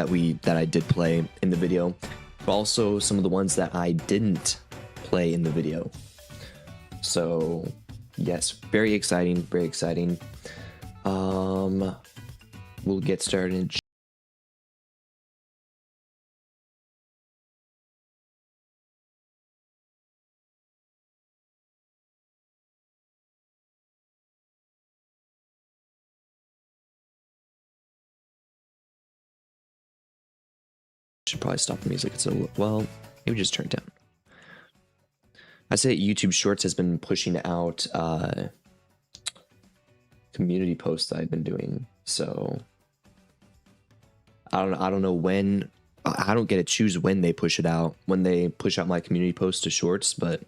that I did play in the video, but also some of the ones that I didn't play in the video. So yes, very exciting, very exciting. We'll get started. Should probably stop the music. It's a well, maybe just turn it down. I say YouTube Shorts has been pushing out community posts that I've been doing, so I don't know when. I don't get to choose when they push it out, when they push out my community post to Shorts, but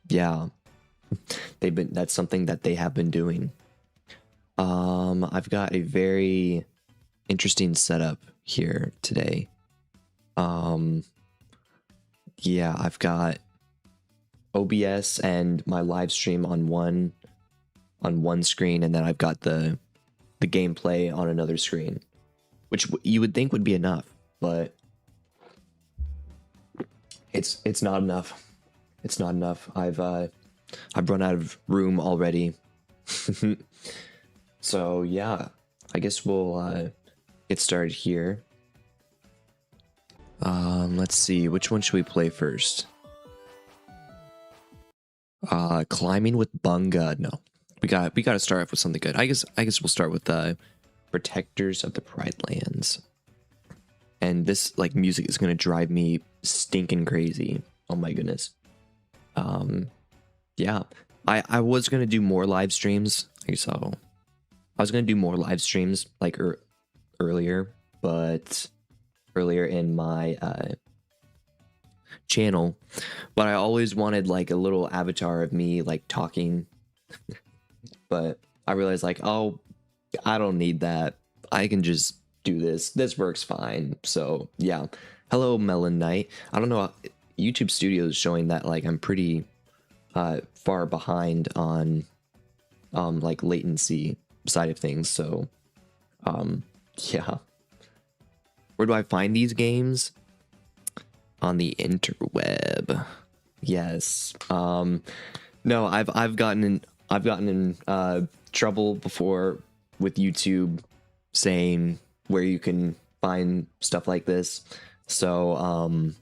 yeah, that's something that they have been doing. I've got a very interesting setup here today. Yeah, I've got OBS and my live stream on one screen, and then I've got the gameplay on another screen, which you would think would be enough, but it's not enough. It's not enough. I've run out of room already. So yeah, I guess we'll get started here. Let's see, which one should we play first? Climbing with Bunga. No, we got to start off with something good. I guess we'll start with Protectors of the Pride Lands. And this like music is gonna drive me stinking crazy. Oh my goodness. Yeah, I was gonna do more live streams. So I was gonna do more live streams like earlier, but earlier in my channel, but I always wanted like a little avatar of me like talking. But I realized like, oh, I don't need that. I can just do this. This works fine. So yeah. Hello, Melon Knight. I don't know. YouTube Studio is showing that like I'm pretty far behind on like latency side of things. So yeah. Where do I find these games? On the interweb. Yes. No, I've gotten in trouble before with YouTube saying where you can find stuff like this. So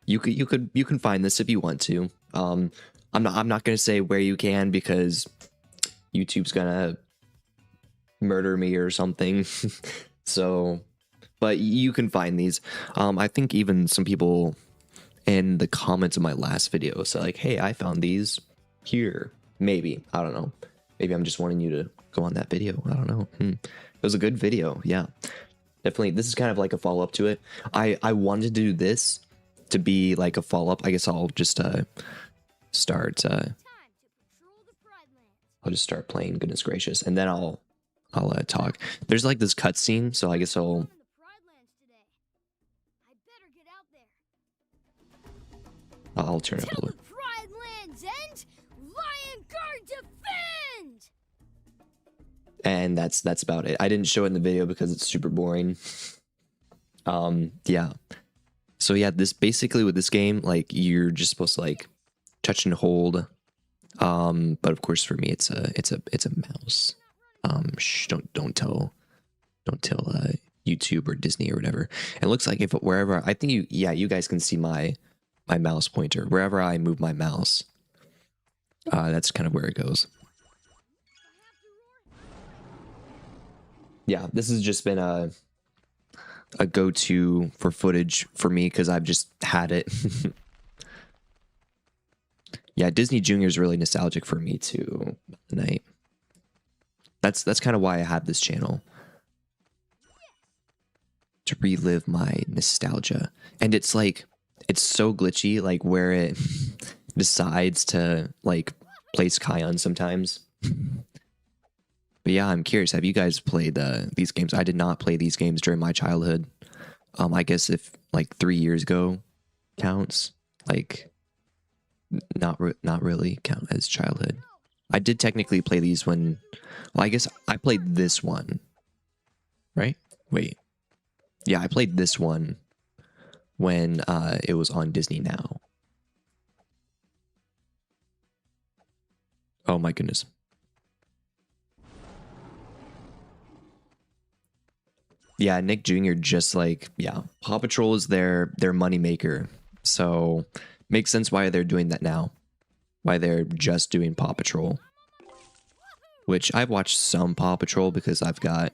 you can find this if you want to. I'm not gonna say where you can because YouTube's gonna murder me or something. So, but you can find these. I think even some people in the comments of my last video said like, hey, I found these here. Maybe, I don't know. Maybe I'm just wanting you to go on that video. I don't know. It was a good video. Yeah, definitely. This is kind of like a follow-up to it. I wanted to do this to be like a follow-up. I guess I'll just start I'll just start playing, goodness gracious, and then I'll talk. There's like this cutscene, so I guess I'll turn it up a little. And that's about it. I didn't show it in the video because it's super boring. Yeah. So yeah, this basically with this game, like you're just supposed to like touch and hold. But of course for me it's a mouse. Shh, don't tell YouTube or Disney or whatever. And it looks like if wherever I think you guys can see my mouse pointer. Wherever I move my mouse, that's kind of where it goes. Yeah, this has just been a go-to for footage for me because I've just had it. Yeah, Disney Junior is really nostalgic for me too. Night. That's kind of why I have this channel, to relive my nostalgia. And it's like it's so glitchy, like where it decides to like place Kion sometimes. But yeah, I'm curious. Have you guys played these games? I did not play these games during my childhood. I guess if like 3 years ago counts, like not really count as childhood. I did technically play these when, well, I guess I played this one, right? Wait, Yeah, I played this one when it was on Disney Now. Oh my goodness. Yeah, Nick Jr. just like, yeah, Paw Patrol is their money maker. So makes sense why they're doing that now. Why they're just doing Paw Patrol. Which I've watched some Paw Patrol because I've got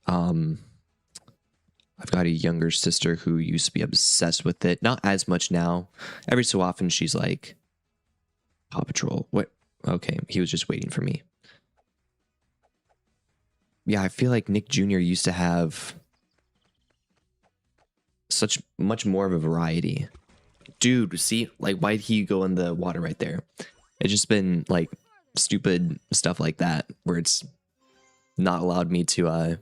a younger sister who used to be obsessed with it. Not as much now. Every so often she's like, Paw Patrol. What? Okay, he was just waiting for me. Yeah, I feel like Nick Jr. used to have such much more of a variety. Dude, see, like, why'd he go in the water right there? It's just been like stupid stuff like that where it's not allowed me to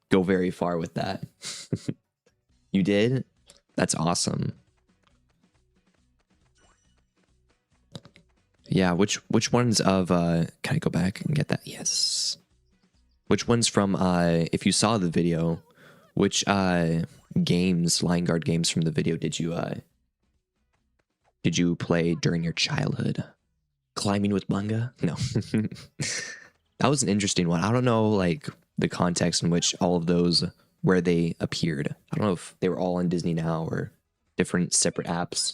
go very far with that. You did? That's awesome. Yeah, which ones of can I go back and get that? Yes. Which ones from if you saw the video, which games, Line Guard games from the video did you play during your childhood? Climbing with manga? No. That was an interesting one. I don't know like the context in which all of those where they appeared. I don't know if they were all on Disney Now or different separate apps.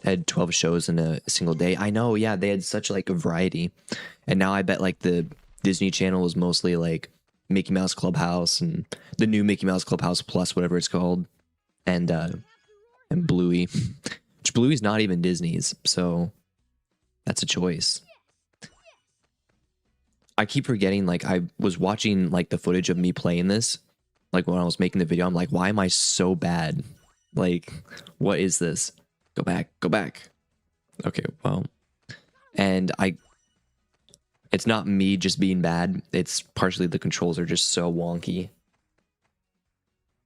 Had 12 shows in a single day. I know, yeah, they had such like a variety. And now I bet like the Disney Channel is mostly like Mickey Mouse Clubhouse and the new Mickey Mouse Clubhouse Plus, whatever it's called, and Bluey. Which Bluey's not even Disney's, so that's a choice. I keep forgetting, like, I was watching like the footage of me playing this, like when I was making the video. I'm like, why am I so bad? Like, what is this? Go back, go back. Okay, well, and it's not me just being bad. It's partially the controls are just so wonky.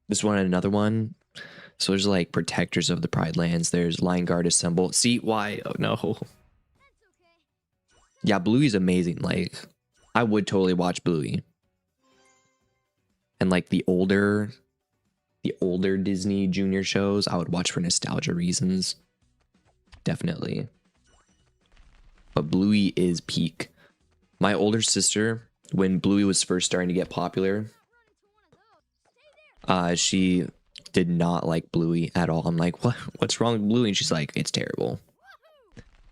This one and another one. So there's like protectors of the Pride Lands. There's Line Guard Assemble. See why? Oh no. Yeah, Bluey's amazing. Like, I would totally watch Bluey. And like the older Disney Junior shows, I would watch for nostalgia reasons. Definitely. But Bluey is peak. My older sister, when Bluey was first starting to get popular, she did not like Bluey at all. I'm like, what's wrong with Bluey? And she's like, it's terrible.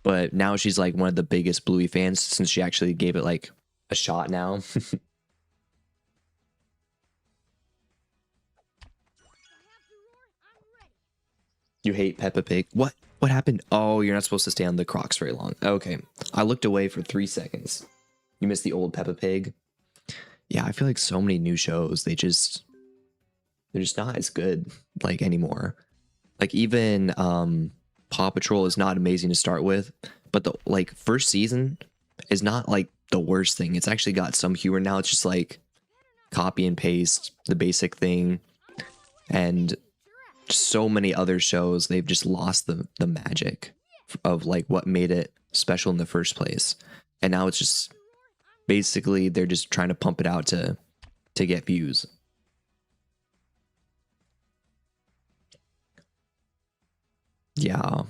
But now she's like one of the biggest Bluey fans since she actually gave it like a shot now. You hate Peppa Pig? What happened? Oh, you're not supposed to stay on the Crocs very long. Okay. I looked away for 3 seconds. You missed the old Peppa Pig? Yeah, I feel like so many new shows, they're just not as good like anymore. Like even Paw Patrol is not amazing to start with, but the like first season is not like the worst thing. It's actually got some humor now. It's just like copy and paste the basic thing, and so many other shows, they've just lost the magic of like what made it special in the first place. And now it's just basically they're just trying to pump it out to get views. Yeah.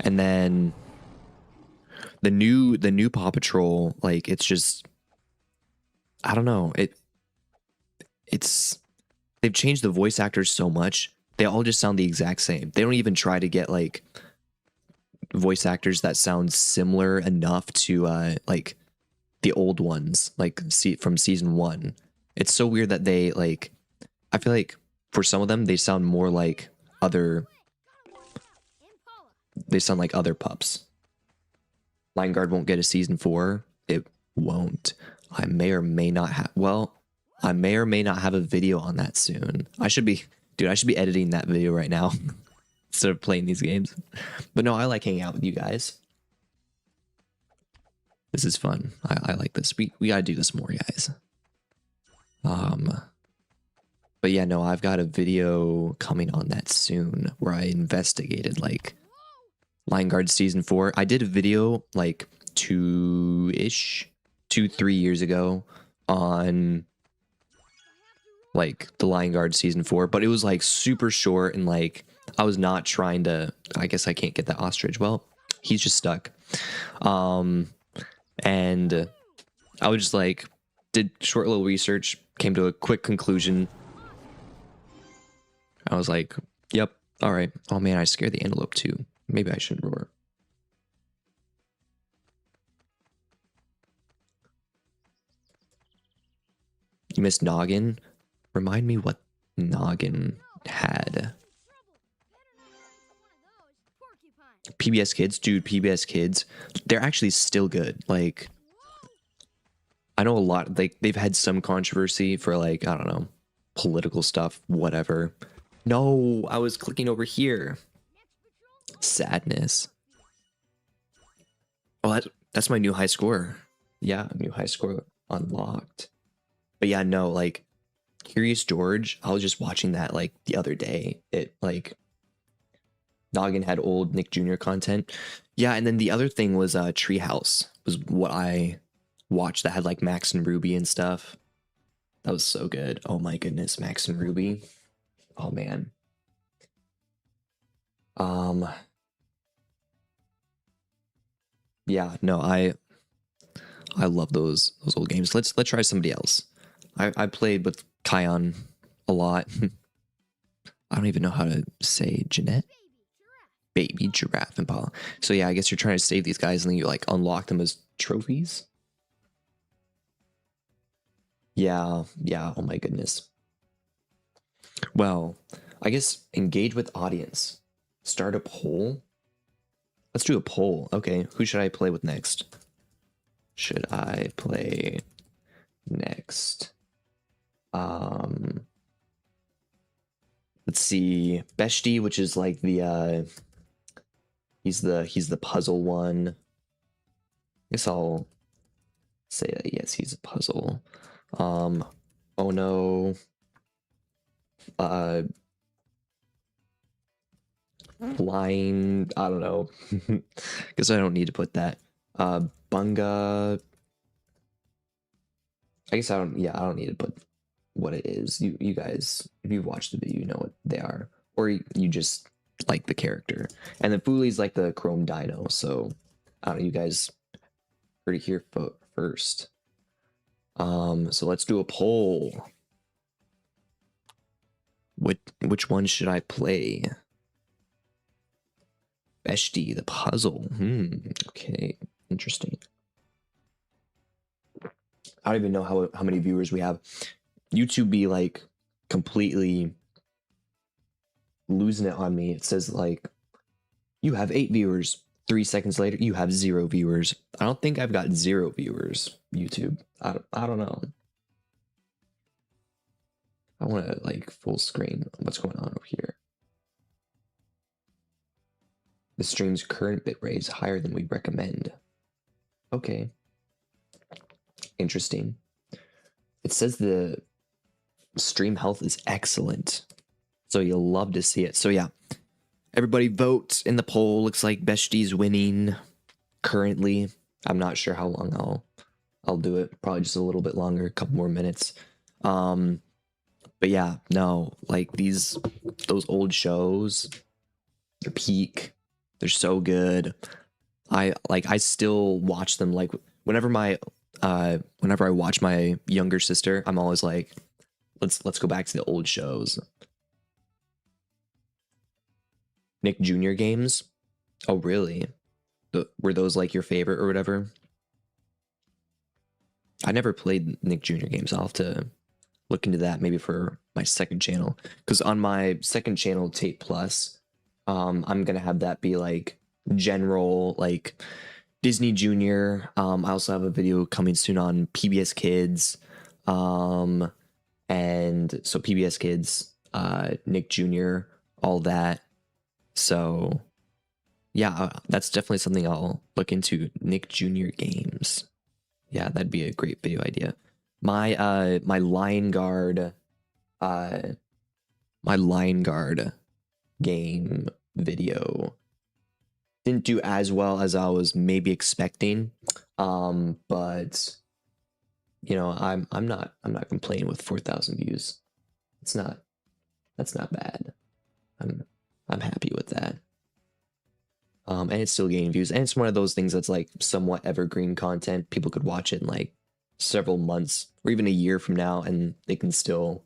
And then the new Paw Patrol, like it's just I don't know. It's they've changed the voice actors so much. They all just sound the exact same. They don't even try to get like voice actors that sound similar enough to like the old ones, like from season 1. It's so weird that they like I feel like for some of them they sound more like other pups. Line Guard won't get a season 4. It won't. I may or may not have a video on that soon. I should be editing that video right now instead of playing these games. But no, I like hanging out with you guys. This is fun. I like this. We gotta do this more, guys. But yeah, no, I've got a video coming on that soon where I investigated like Line Guard season 4. I did a video like 2-3 years ago on like the Lion Guard season 4, but it was like super short and like I was not trying to. I guess I can't get that ostrich. Well, he's just stuck. Um, and I was just like did short little research, came to a quick conclusion. I was like, "Yep, all right." Oh man, I scared the antelope too. Maybe I shouldn't roar. You missed Noggin. Remind me what Noggin had. PBS Kids, dude, PBS Kids, they're actually still good. Like, I know a lot, like, they've had some controversy for, like, I don't know, political stuff, whatever. No, I was clicking over here. Sadness. Oh, that's my new high score. Yeah, new high score unlocked. But yeah, no, like, Curious George, I was just watching that, like, the other day. It, like, Noggin had old Nick Jr. content. Yeah, and then the other thing was Treehouse was what I watched that had like Max and Ruby and stuff. That was so good. Oh my goodness, Max and Ruby. Oh man. Yeah, no, I love those old games. Let's try somebody else. I played with Kion a lot. I don't even know how to say Jeanette. Baby Giraffe Impala. So yeah, I guess you're trying to save these guys and then you like unlock them as trophies. Yeah, yeah, oh my goodness. Well, I guess engage with audience. Start a poll. Let's do a poll. Okay, who should I play with next? Should I play next? Let's see. Beshti, which is like the he's the puzzle one. I guess I'll say that yes, he's a puzzle. Oh no. Flying, I don't know. Guess I don't need to put that. Bunga. I guess I don't, yeah, I don't need to put what it is. You guys, if you've watched the video, you know what they are. Or you just like the character. And then Foolie's like the Chrome Dino, so I don't know, you guys heard it here first. So let's do a poll. Which one should I play? Beshti, the puzzle. Okay, interesting. I don't even know how many viewers we have. YouTube be like completely losing it on me. It says like, you have 8 viewers. 3 seconds later, you have 0 viewers. I don't think I've got 0 viewers, YouTube. I don't know. I want to like full screen what's going on over here. The stream's current bitrate is higher than we recommend. Okay. Interesting. It says the stream health is excellent. So you'll love to see it. So yeah, everybody vote in the poll. Looks like Beshti's winning currently. I'm not sure how long I'll do it. Probably just a little bit longer, a couple more minutes. But yeah, no, like those old shows, they're peak. They're so good. I still watch them like whenever I watch my younger sister, I'm always like, let's go back to the old shows. Nick Jr. games? Oh really? Were those like your favorite or whatever? I never played Nick Jr. games. I'll have to look into that maybe for my second channel. Because on my second channel, Tape Plus, I'm gonna have that be like general like Disney Junior. I also have a video coming soon on PBS Kids. And so PBS Kids, Nick Jr., all that. So yeah, that's definitely something I'll look into. Nick Jr. games. Yeah, that'd be a great video idea. My my Lion Guard game video didn't do as well as I was maybe expecting. But you know, I'm not complaining with 4,000 views. It's not. That's not bad. I'm happy with that. And it's still gaining views, and it's one of those things that's like somewhat evergreen content. People could watch it in like several months or even a year from now, and they can still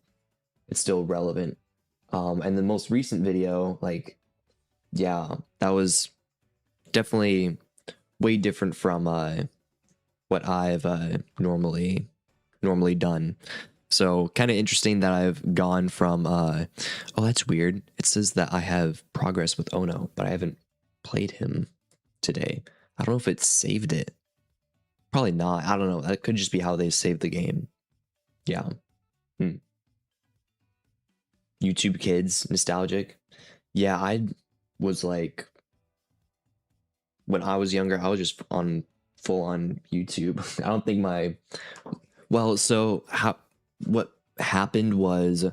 it's still relevant. And the most recent video, like, yeah, that was definitely way different from what I've normally done. So kind of interesting that I've gone from oh, that's weird. It says that I have progress with Ono, but I haven't played him today. I don't know if it saved it. Probably not. I don't know. That could just be how they saved the game. Yeah. YouTube Kids, nostalgic. Yeah, I was like, when I was younger, I was just on full on YouTube. I don't think well, so what happened was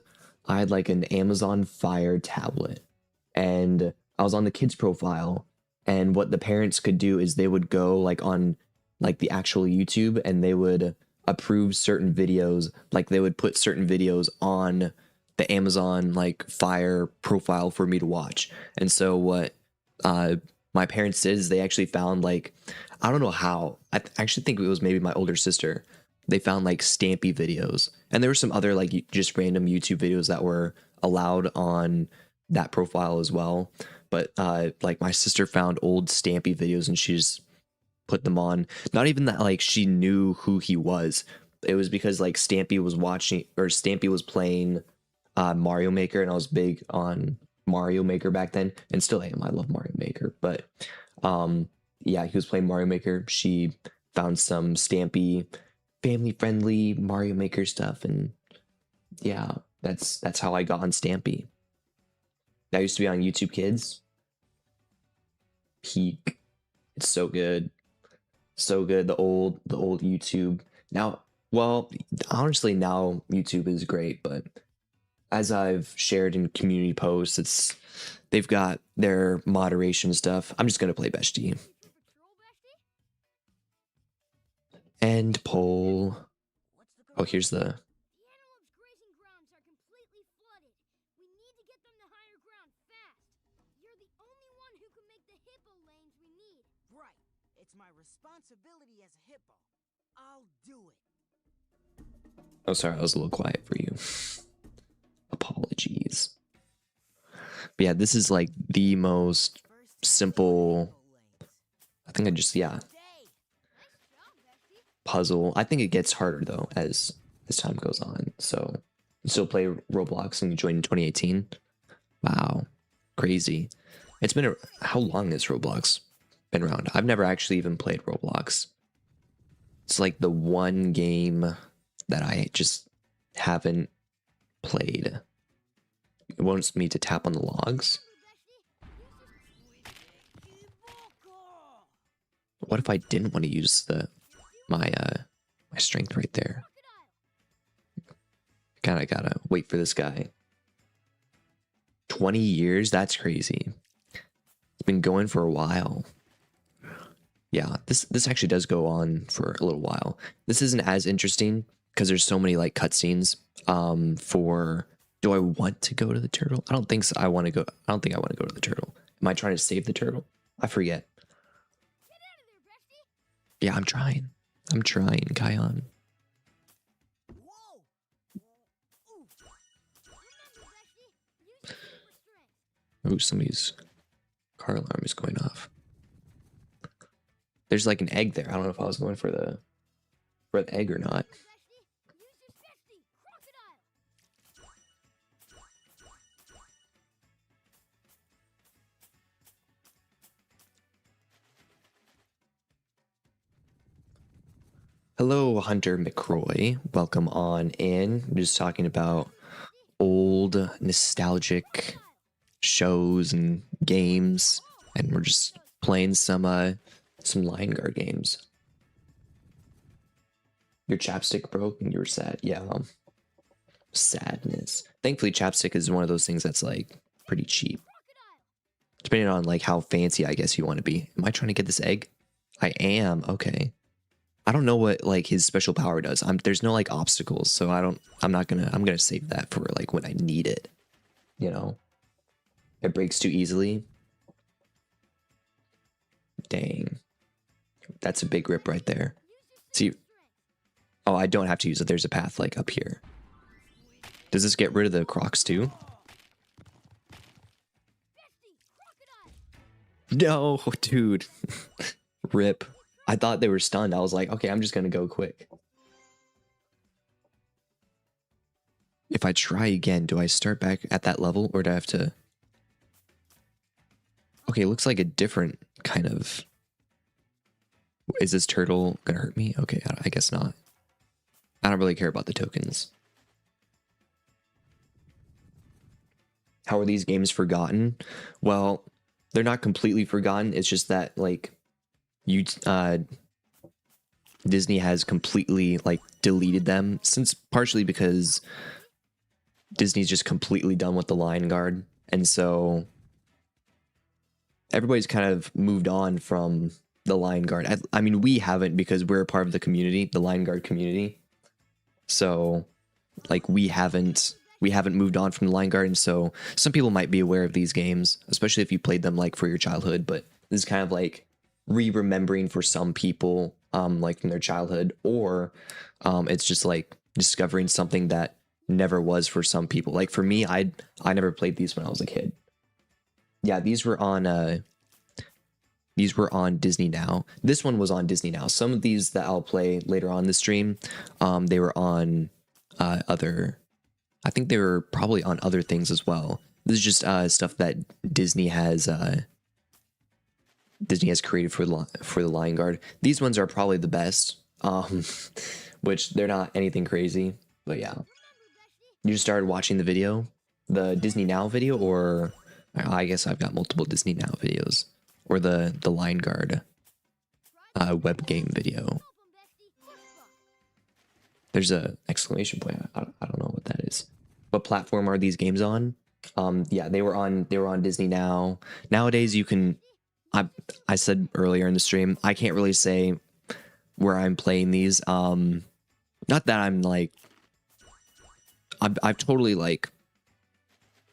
I had like an Amazon Fire tablet, and I was on the kids profile, and what the parents could do is they would go like on like the actual YouTube, and they would approve certain videos, like they would put certain videos on the Amazon like Fire profile for me to watch. And so what my parents did is they actually found like, I don't know how, actually think it was maybe my older sister. They found like Stampy videos, and there were some other like just random YouTube videos that were allowed on that profile as well. But like my sister found old Stampy videos, and she just put them on. Not even that like she knew who he was. It was because like Stampy was watching, or Stampy was playing Mario Maker, and I was big on Mario Maker back then, and still am. I love Mario Maker, but yeah, he was playing Mario Maker. She found some Stampy family friendly Mario Maker stuff, and yeah, that's how I got on Stampy. That used to be on YouTube Kids. Peak. It's so good. So good. The old YouTube. Now, well, honestly now YouTube is great, but as I've shared in community posts, they've got their moderation stuff. I'm just gonna play Bestie. End poll. Oh, here's the. It's my responsibility as a hippo. I'll do it. Oh, sorry, I was a little quiet for you. Apologies. But yeah, this is like the most simple. I think I just, yeah. Puzzle. I think it gets harder though as time goes on. So you still play Roblox, and you joined in 2018. Wow, crazy. It's been how long has Roblox been around? I've never actually even played Roblox. It's like the one game that I just haven't played. It wants me to tap on the logs. What if I didn't want to use my strength right there? Kind of gotta wait for this guy. 20 years? That's crazy. It's been going for a while. Yeah, this actually does go on for a little while. This isn't as interesting because there's so many like cutscenes. For do I want to go to the turtle? I don't think so. I don't think I want to go to the turtle. Am I trying to save the turtle? I forget. Yeah, I'm trying. I'm trying, Kion. Oh, somebody's car alarm is going off. There's like an egg there. I don't know if I was going for the egg or not. Hello, Hunter McCroy. Welcome on in. We're just talking about old nostalgic shows and games, and we're just playing some line guard games. Your chapstick broke and you were sad. Yeah. Sadness. Thankfully, chapstick is one of those things that's like pretty cheap. Depending on like how fancy I guess you want to be. Am I trying to get this egg? I am. Okay. I don't know what like his special power does. There's no like obstacles, so I'm gonna save that for like when I need it. You know, it breaks too easily. Dang, that's a big rip right there. See, oh, I don't have to use it. There's a path like up here. Does this get rid of the crocs too? No, dude. Rip. I thought they were stunned. I was like, okay, I'm just gonna go quick. If I try again, do I start back at that level or do I have to? Okay, it looks like a different kind of. Is this turtle gonna hurt me? Okay, I guess not. I don't really care about the tokens. How are these games forgotten? Well, they're not completely forgotten. It's just that like Disney has completely like deleted them, since partially because Disney's just completely done with the Lion Guard, and so everybody's kind of moved on from the Lion Guard. I mean, we haven't, because we're a part of the community, the Lion Guard community. So, like, we haven't moved on from the Lion Guard, and so some people might be aware of these games, especially if you played them like for your childhood. But this is kind of like re-remembering for some people, like from their childhood, or it's just like discovering something that never was for some people. Like for me, I never played these when I was a kid. Yeah, these were on Disney Now. This one was on Disney Now. Some of these that I'll play later on the stream, they were on other. I think they were probably on other things as well. This is just stuff that Disney has created for the Lion Guard. These ones are probably the best, which they're not anything crazy, but yeah. You just started watching the video, the Disney Now video, or I guess I've got multiple Disney Now videos, or the Lion Guard web game video. There's a exclamation point. I don't know what that is. What platform are these games on? Yeah, they were on Disney Now. Nowadays, you can. I said earlier in the stream, I can't really say where I'm playing these. Not that I'm like. I've totally like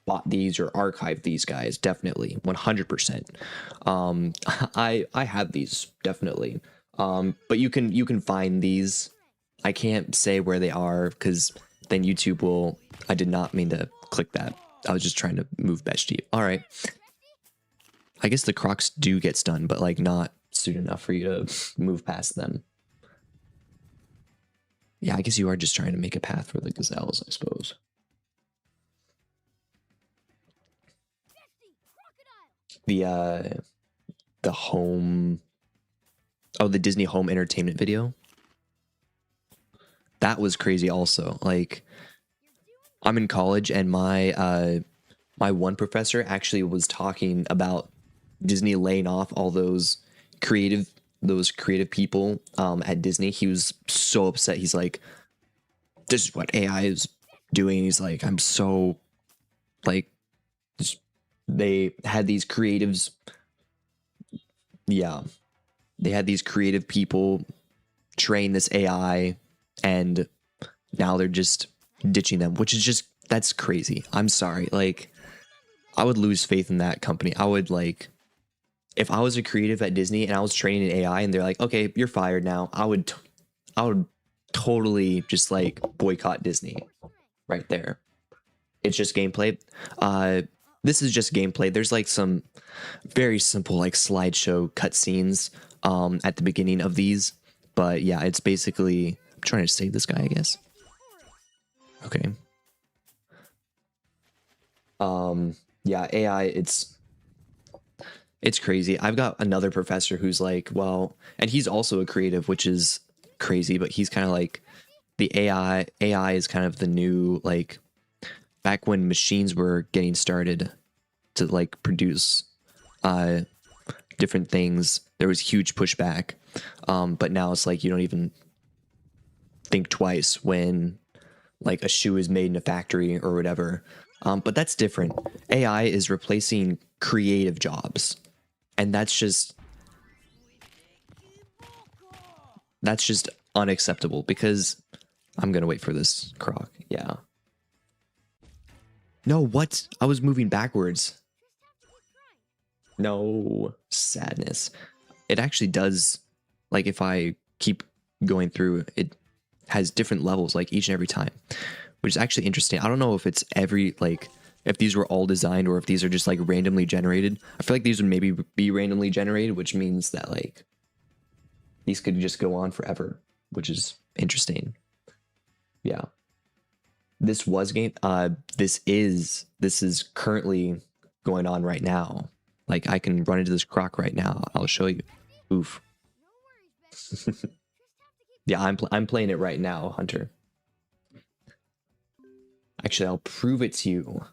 bought these or archived these guys, definitely 100%. I have these definitely, but you can find these. I can't say where they are because then YouTube will. I did not mean to click that. I was just trying to move Beshti. All right. I guess the crocs do get stunned, but like not soon enough for you to move past them. Yeah, I guess you are just trying to make a path for the gazelles, I suppose. The home. Oh, the Disney home entertainment video. That was crazy also. Like, I'm in college and my one professor actually was talking about Disney laying off all those creative people at Disney. He was so upset. He's like, this is what AI is doing. He's like, I'm so like, they had these creatives. Yeah, they had these creative people train this AI, and now they're just ditching them, which is just, that's crazy. I'm sorry. Like, I would lose faith in that company. I would like, if I was a creative at Disney and I was training an AI and they're like, okay, you're fired now, I would totally just like boycott Disney right there. It's just gameplay. This is just gameplay. There's like some very simple like slideshow cutscenes at the beginning of these, but yeah, it's basically, I'm trying to save this guy, I guess. Okay. Yeah, AI, it's crazy. I've got another professor who's like, well, and he's also a creative, which is crazy, but he's kind of like, the AI is kind of the new, like, back when machines were getting started to like produce different things, there was huge pushback, but now it's like you don't even think twice when like a shoe is made in a factory or whatever. But that's different. AI is replacing creative jobs, and that's just, that's just unacceptable because I'm gonna wait for this croc. Yeah. No, what? I was moving backwards. No, sadness. It actually does, like if I keep going through, it has different levels like each and every time, which is actually interesting. I don't know if it's every, like, if these were all designed or if these are just like randomly generated. I feel like these would maybe be randomly generated, which means that like these could just go on forever, which is interesting. Yeah. This was game, this is currently going on right now. Like I can run into this croc right now. I'll show you. Oof. Yeah, I'm playing it right now, Hunter. Actually, I'll prove it to you.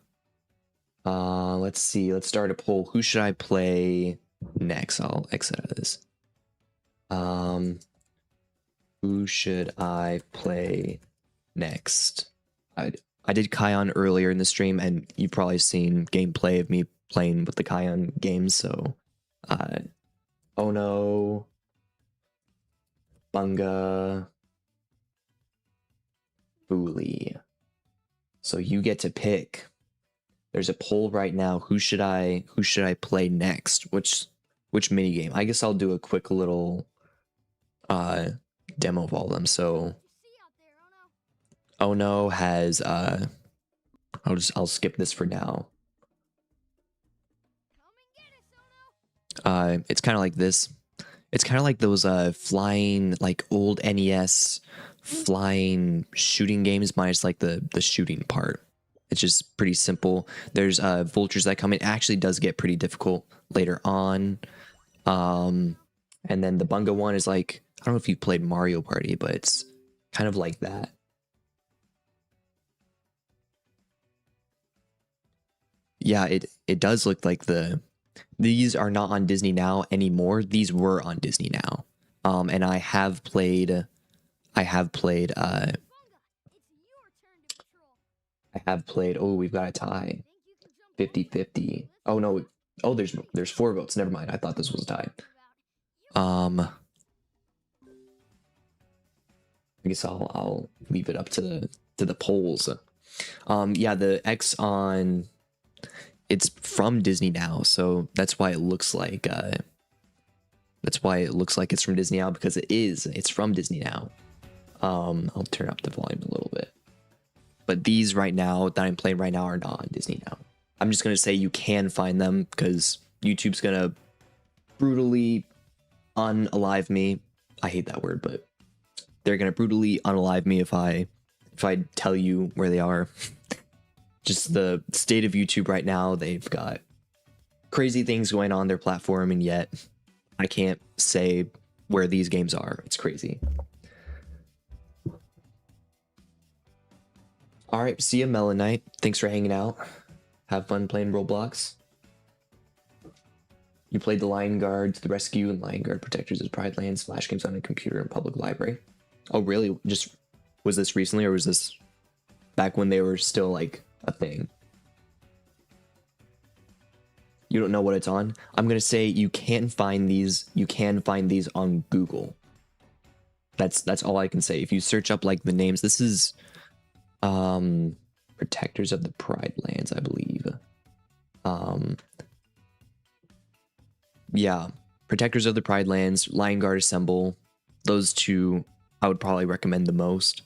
Let's see. Let's start a poll. Who should I play next? I'll exit out of this. Who should I play next? I did Kion earlier in the stream, and you've probably seen gameplay of me playing with the Kion games. So, oh no, Bunga, Booley. So you get to pick. There's a poll right now. Who should I play next? Which mini game? I guess I'll do a quick little demo of all of them. So Oh no has I'll skip this for now. It's kind of like this. It's kind of like those flying, like old NES flying shooting games minus like the shooting part. It's just pretty simple. There's vultures that come in. It actually does get pretty difficult later on. And then the Bunga one is like, I don't know if you've played Mario Party, but it's kind of like that. Yeah, it does look like these are not on Disney Now anymore. These were on Disney Now. And I have played oh, we've got a tie. 50-50. Oh no. Oh, there's 4 votes. Never mind. I thought this was a tie. I guess I'll leave it up to the polls. Yeah, the X on, it's from Disney Now, so that's why it looks like it's from Disney Now, because it's from Disney Now. I'll turn up the volume a little bit. But these right now that I'm playing right now are not on Disney Now. I'm just gonna say you can find them because YouTube's gonna brutally unalive me. I hate that word, but they're gonna brutally unalive me if I tell you where they are. Just the state of YouTube right now, they've got crazy things going on their platform, and yet I can't say where these games are. It's crazy. All right, see ya, Melonite. Thanks for hanging out. Have fun playing Roblox. You played the Lion Guard to the Rescue and Lion Guard Protectors as Pride Lands Flash games on a computer in public library. Oh, really? Just was this recently, or was this back when they were still like a thing? You don't know what it's on? I'm gonna say you can find these. You can find these on Google. That's all I can say. If you search up like the names, this is Protectors of the Pride Lands, I believe. Yeah, Protectors of the Pride Lands, Lion Guard Assemble. Those two I would probably recommend the most.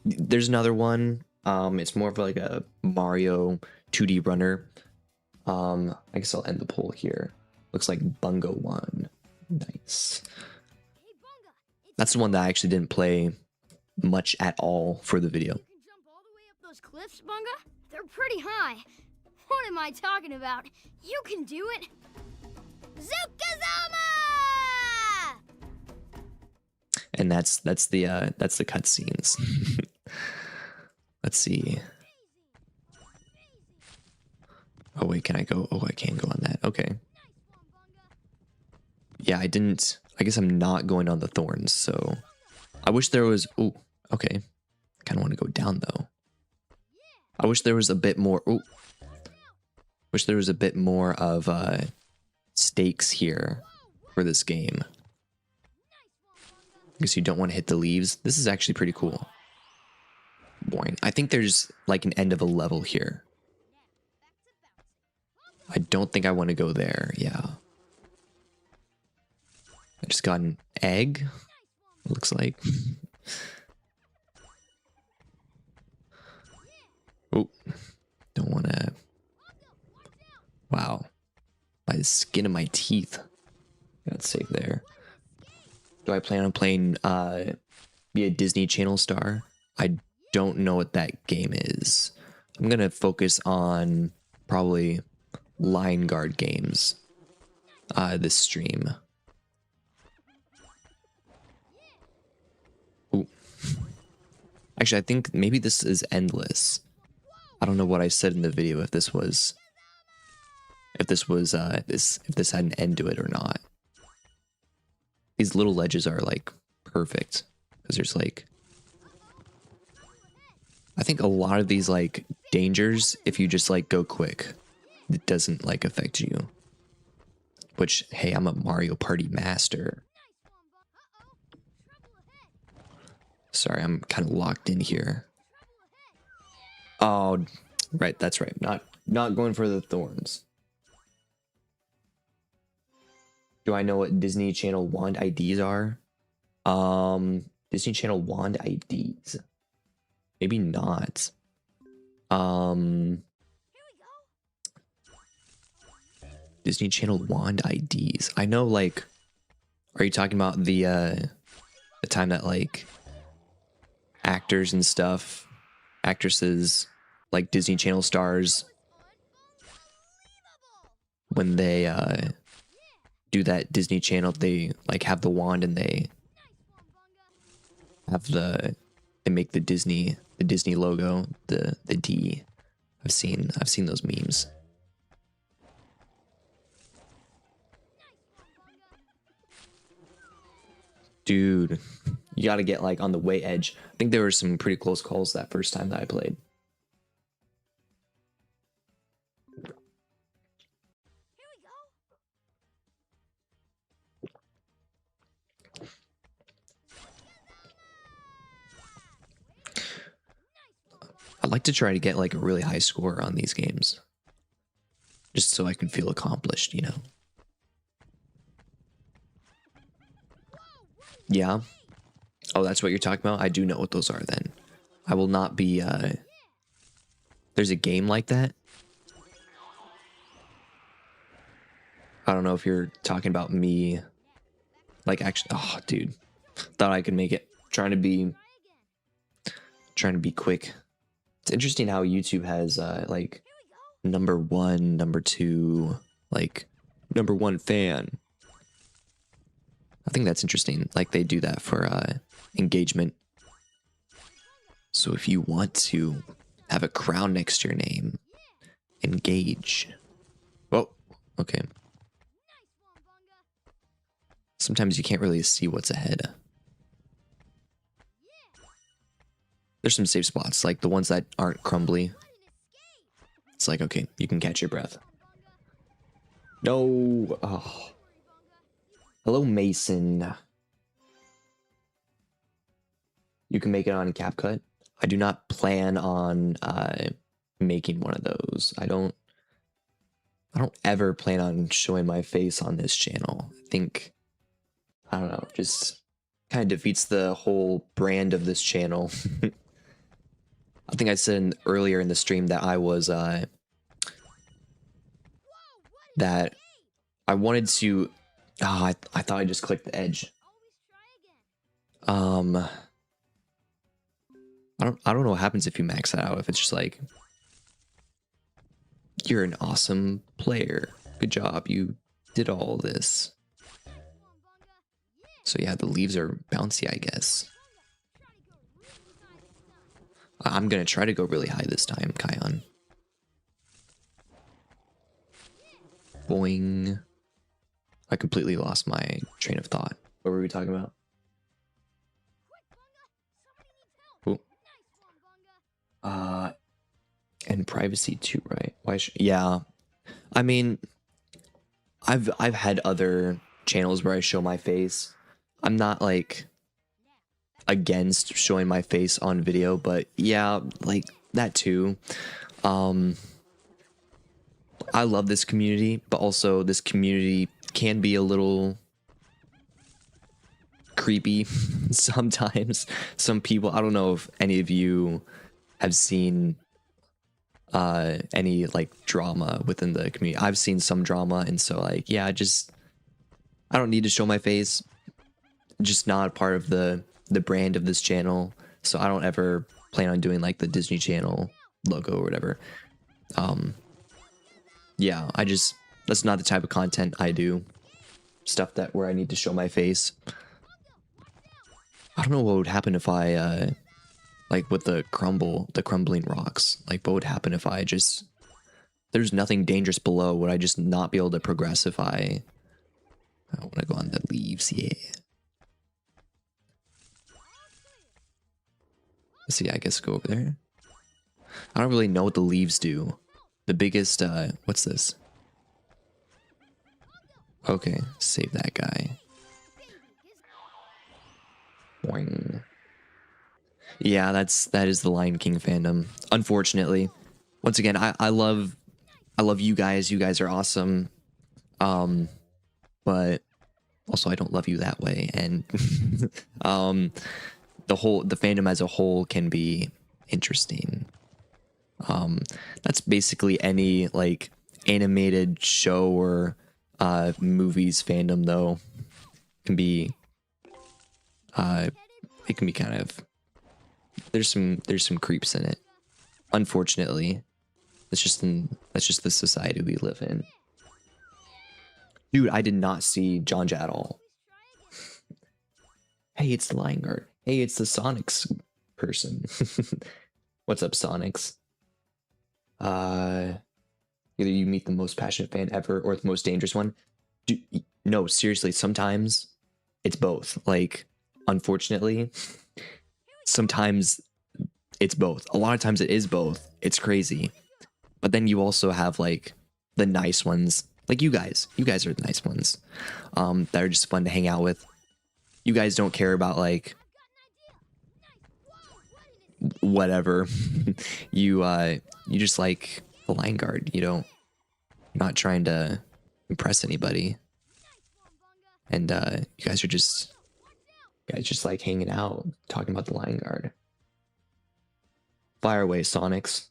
There's another one. It's more of like a Mario 2D runner. I guess I'll end the poll here. Looks like Bunga won. Nice. That's the one that I actually didn't play much at all for the video. You can jump all the way up those cliffs, Bunga? They're pretty high. What am I talking about? You can do it. Zukazama! And that's the cutscenes. Let's see. Oh wait, can I go? Oh, I can go on that. Okay. Yeah, I didn't. I guess I'm not going on the thorns. So I wish there was. Oh, okay. Kind of want to go down though. I wish there was a bit more. Oh, wish there was a bit more of stakes here for this game. guess you don't want to hit the leaves. This is actually pretty cool. Boring. I think there's like an end of a level here. I don't think I want to go there. Yeah. I just got an egg, it looks like. Oh, don't want to. Wow. By the skin of my teeth. Got safe there. Do I plan on playing be a Disney Channel star? I don't know what that game is. I'm gonna focus on probably line guard games this stream. Ooh. Actually, I think maybe this is endless. I don't know what I said in the video if this had an end to it or not. These little ledges are like perfect because there's like, I think a lot of these like dangers, if you just like go quick, it doesn't like affect you. Which, hey, I'm a Mario Party master. Sorry, I'm kind of locked in here. Oh, right, that's right. Not going for the thorns. Do I know what Disney Channel wand IDs are? Disney Channel wand IDs. Maybe not. Disney Channel wand IDs. I know, like, are you talking about the time that like actors and stuff, actresses, like Disney Channel stars, when they do that Disney Channel, they like have the wand and they have they make the Disney logo, the D. I've seen those memes. Dude, you got to get like on the way edge. I think there were some pretty close calls that first time that I played. I'd like to try to get like a really high score on these games. Just so I can feel accomplished, you know? Yeah. Oh, that's what you're talking about? I do know what those are then. I will not be, there's a game like that? I don't know if you're talking about me. Like, actually, oh, dude. Thought I could make it. Trying to be quick. It's interesting how YouTube has, like, number 1, number 2, like, number 1 fan. I think that's interesting. Like, they do that for engagement. So if you want to have a crown next to your name, engage. Oh, okay. Sometimes you can't really see what's ahead. There's some safe spots, like the ones that aren't crumbly. It's like, okay, you can catch your breath. No. Oh. Hello, Mason. You can make it on CapCut. I do not plan on making one of those. I don't ever plan on showing my face on this channel. I think, I don't know, just kind of defeats the whole brand of this channel. I think I said earlier in the stream that I was that I wanted to. Oh, I thought I just clicked the edge. I don't know what happens if you max that out. If it's just like, you're an awesome player. Good job. You did all this. So yeah, the leaves are bouncy, I guess. I'm gonna try to go really high this time, Kion. Boing. I completely lost my train of thought. What were we talking about? Ooh. And privacy too, right? Why yeah. I mean, I've had other channels where I show my face. I'm not like, against showing my face on video, but yeah, like that too. Um, I love this community, but also this community can be a little creepy sometimes. Some people, I don't know if any of you have seen any like drama within the community. I've seen some drama, and so like yeah, I don't need to show my face. Just not part of the brand of this channel, so I don't ever plan on doing like the Disney Channel logo or whatever. Yeah, that's not the type of content I do. Stuff that where I need to show my face. I don't know what would happen if I like with the crumbling rocks. Like what would happen if I just there's nothing dangerous below? Would I just not be able to progress if I want to go on the leaves? Yeah. Let's see, I guess go over there. I don't really know what the leaves do. The biggest, what's this? Okay, save that guy. Boing. Yeah, that is the Lion King fandom. Unfortunately. Once again, I love you guys. You guys are awesome. But also I don't love you that way. And the fandom as a whole can be interesting. That's basically any like animated show or movies fandom though can be it can be kind of there's some creeps in it. Unfortunately, that's just the society we live in. Dude, I did not see Jonja at all. Hey, it's the Lion Guard. Hey, it's the Sonics person. What's up, Sonics? Either you meet the most passionate fan ever or the most dangerous one. No, seriously, sometimes it's both. Like, unfortunately, sometimes it's both. A lot of times it is both. It's crazy. But then you also have like the nice ones. Like you guys. You guys are the nice ones. That are just fun to hang out with. You guys don't care about like whatever. You just like the Lion Guard. You're not trying to impress anybody. And you guys just like hanging out, talking about the Lion Guard. Fire away, Sonics.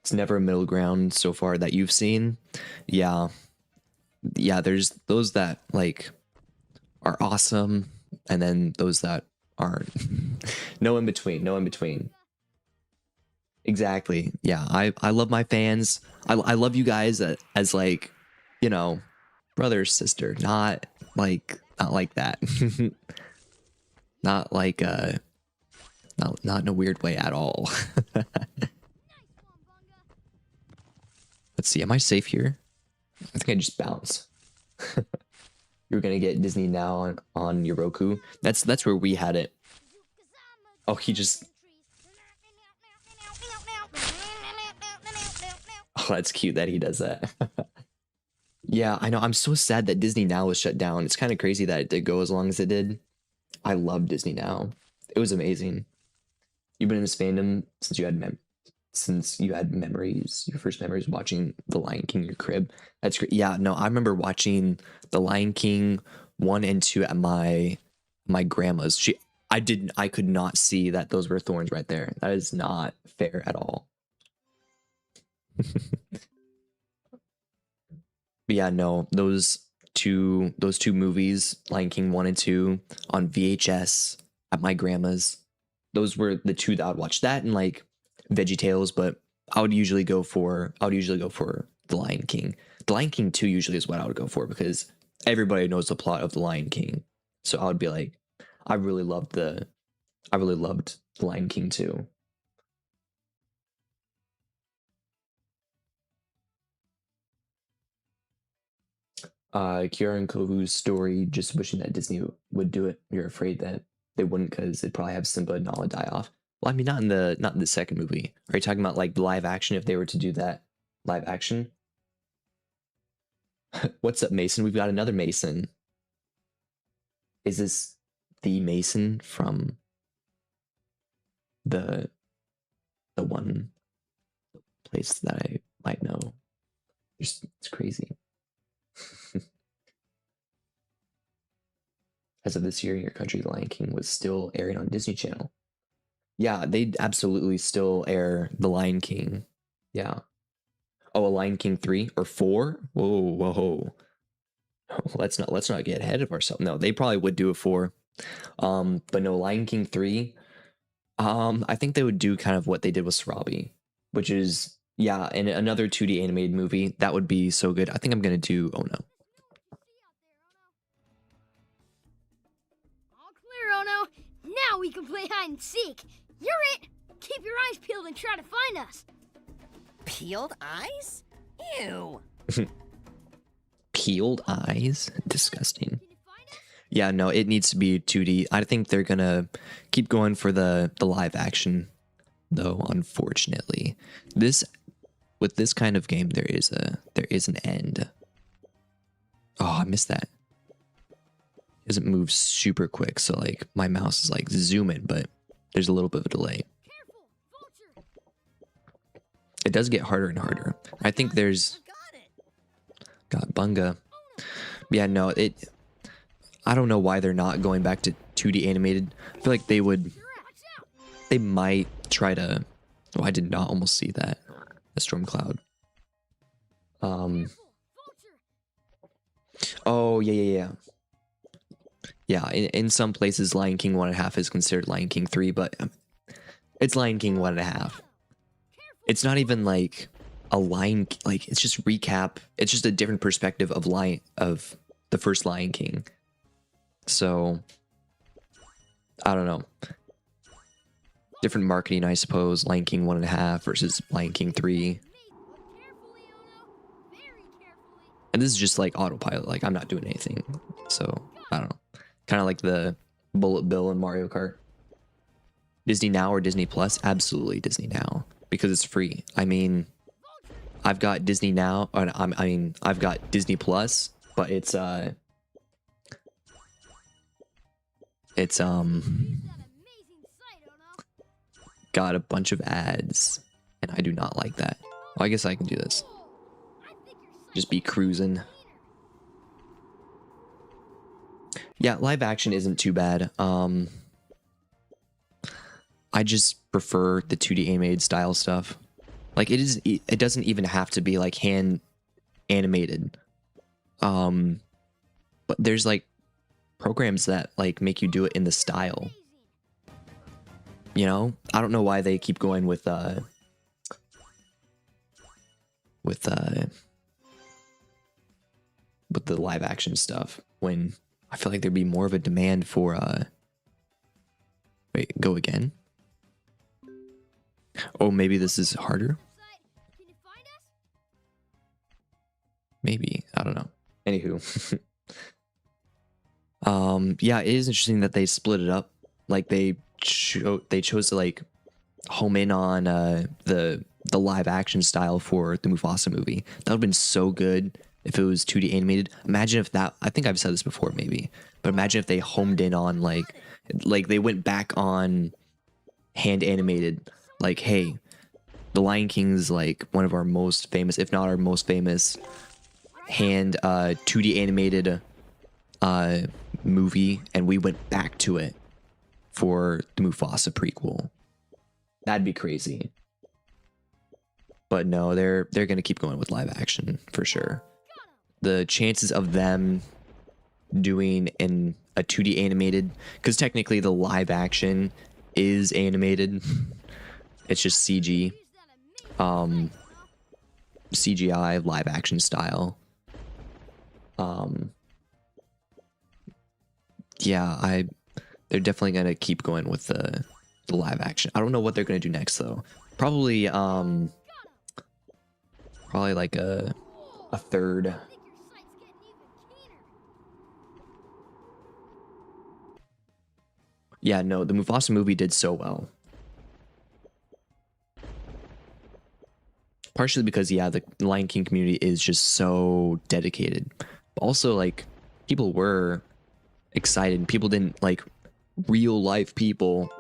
It's never a middle ground so far that you've seen. Yeah, there's those that like are awesome, and then those that aren't. No in between. Exactly. Yeah, I love my fans. I love you guys as like, brother, sister, not like that. Not like not in a weird way at all. Let's see, am I safe here? I think I just bounce. You're gonna get Disney Now on your Roku. That's where we had it. Oh, he just. Oh, that's cute that he does that. Yeah, I know. I'm so sad that Disney Now was shut down. It's kind of crazy that it did go as long as it did. I love Disney Now. It was amazing. You've been in this fandom since you had memories, your first memories watching The Lion King in your crib. That's great. Yeah, no, I remember watching The Lion King 1 and 2 at my grandma's. I could not see that those were thorns right there. That is not fair at all. But yeah, no, those two movies, Lion King 1 and 2 on VHS at my grandma's. Those were the two that I would watch. That and like VeggieTales, but I would usually go for The Lion King. The Lion King 2 usually is what I would go for because everybody knows the plot of The Lion King. So I would be like, I really loved The Lion King 2. Kiara and Kohu's story, just wishing that Disney would do it. You're afraid that they wouldn't because they'd probably have Simba and Nala die off. Well, I mean, not in the second movie. Are you talking about like the live action? If they were to do that live action, what's up, Mason? We've got another Mason. Is this the Mason from the one place that I might know. It's crazy. As of this year, in your country, The Lion King was still airing on Disney Channel. Yeah, they absolutely still air The Lion King. Yeah. Oh, a Lion King 3 or 4? Whoa, whoa. Let's not get ahead of ourselves. No, they probably would do a 4. But no, Lion King 3. I think they would do kind of what they did with Sarabi, which is yeah, and another 2D animated movie. That would be so good. I think I'm gonna do Oh No. All clear, Ono. Now we can play hide and seek. You're it. Keep your eyes peeled and try to find us. Peeled eyes? Ew. Peeled eyes? Disgusting. Can you find us? Yeah, no, it needs to be 2D. I think they're gonna keep going for the live action, though. Unfortunately, with this kind of game, there is an end. Oh, I missed that. It doesn't move super quick, so like my mouse is like zooming, but there's a little bit of a delay. Careful, vulture. It does get harder and harder. I think there's Got it. got Bunga. Yeah, no, I don't know why they're not going back to 2D animated. I feel like they would. Watch out. They might try to. Oh, I did not almost see that. A storm cloud. Careful, vulture. Oh yeah. Yeah, in some places, Lion King 1.5 is considered Lion King 3, but it's Lion King 1.5. Careful. It's not even like a like it's just recap. It's just a different perspective of the first Lion King. So I don't know. Different marketing, I suppose. Lion King 1.5 versus Lion King 3. Look carefully, Ono. Very carefully. And this is just like autopilot. Like I'm not doing anything. So I don't know. Kind of like the Bullet Bill in Mario Kart. Disney Now or Disney Plus? Absolutely Disney Now because it's free. I mean, I've got Disney Now, or I've got Disney Plus, but it's That amazing sight, Ono. got a bunch of ads, and I do not like that. Well, I guess I can do this. I think your sight's Just be cruising. cleaner. Yeah, live action isn't too bad. I just prefer the 2D animated style stuff. Like it doesn't even have to be like hand animated. But there's like programs that like make you do it in the style. You know? I don't know why they keep going with the live action stuff when I feel like there'd be more of a demand for wait, go again? Oh, maybe this is harder? Sight. Can you find us? Maybe. I don't know. Anywho. Yeah, it is interesting that they split it up. Like they chose to like home in on the live action style for the Mufasa movie. That would have been so good if it was 2D animated. Imagine if that, I think I've said this before maybe, but imagine if they homed in on like they went back on hand animated. Like, hey, The Lion King is like one of our most famous, if not our most famous hand 2D animated movie, and we went back to it for the Mufasa prequel. That'd be crazy. But no, they're gonna keep going with live action for sure. The chances of them doing a 2D animated, because technically the live action is animated. It's just CG, CGI live action style. Yeah, they're definitely gonna keep going with the live action. I don't know what they're gonna do next though. Probably like a third. I think your sight's getting even keener. Yeah, no, the Mufasa movie did so well. Partially because, yeah, the Lion King community is just so dedicated. But also, like, people were excited. People didn't, like, real life people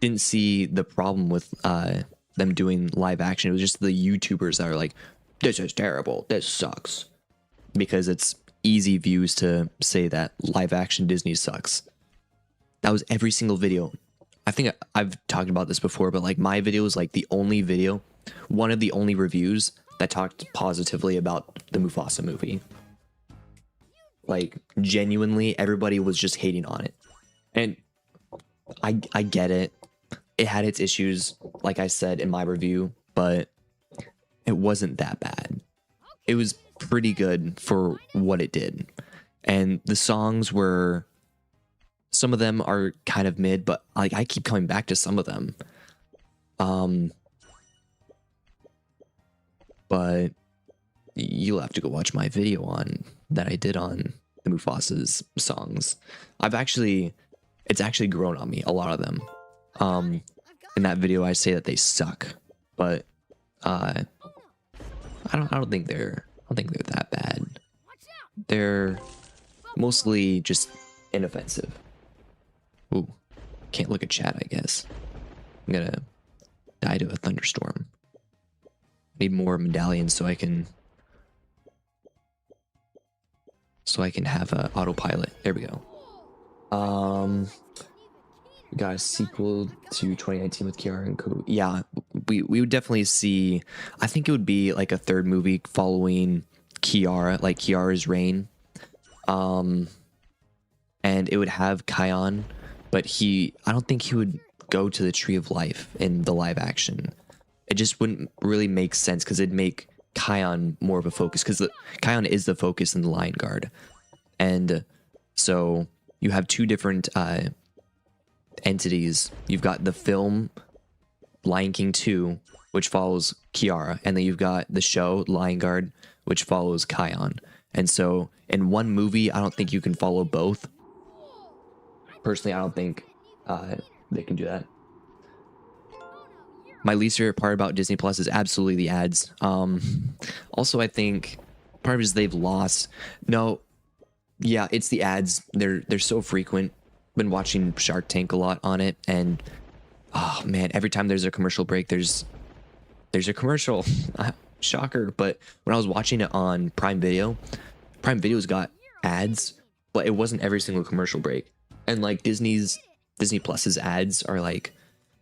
didn't see the problem with them doing live action. It was just the YouTubers that are like, this is terrible, this sucks, because it's easy views to say that live action Disney sucks. That was every single video. I think I've talked about this before, but like my video was like the only video, one of the only reviews that talked positively about the Mufasa movie. Like genuinely, everybody was just hating on it, and I get it. It had its issues, like I said in my review, but it wasn't that bad. It was pretty good for what it did, and the songs were. Some of them are kind of mid, but like I keep coming back to some of them. But you'll have to go watch my video on that I did on the Mufasa's songs. It's actually grown on me, a lot of them. In that video I say that they suck, but I don't think they're that bad. They're mostly just inoffensive. Ooh, can't look at chat, I guess. I'm gonna die to a thunderstorm. I need more medallions so I can have a autopilot. There we go. We got a sequel to 2019 with Kiara and Kobe. Yeah, we would definitely see. I think it would be like a third movie following Kiara, like Kiara's reign. And it would have Kion. But I don't think he would go to the Tree of Life in the live action. It just wouldn't really make sense because it'd make Kion more of a focus, because Kion is the focus in the Lion Guard. And so you have two different entities. You've got the film Lion King 2, which follows Kiara, and then you've got the show Lion Guard, which follows Kion. And so in one movie, I don't think you can follow both. Personally, I don't think they can do that. My least favorite part about Disney Plus is absolutely the ads. Also, I think part of it is they've lost. No, yeah, it's the ads. They're so frequent. Been watching Shark Tank a lot on it, and oh man, every time there's a commercial break, there's a commercial. Shocker. But when I was watching it on Prime Video's got ads, but it wasn't every single commercial break. And like Disney Plus's ads are like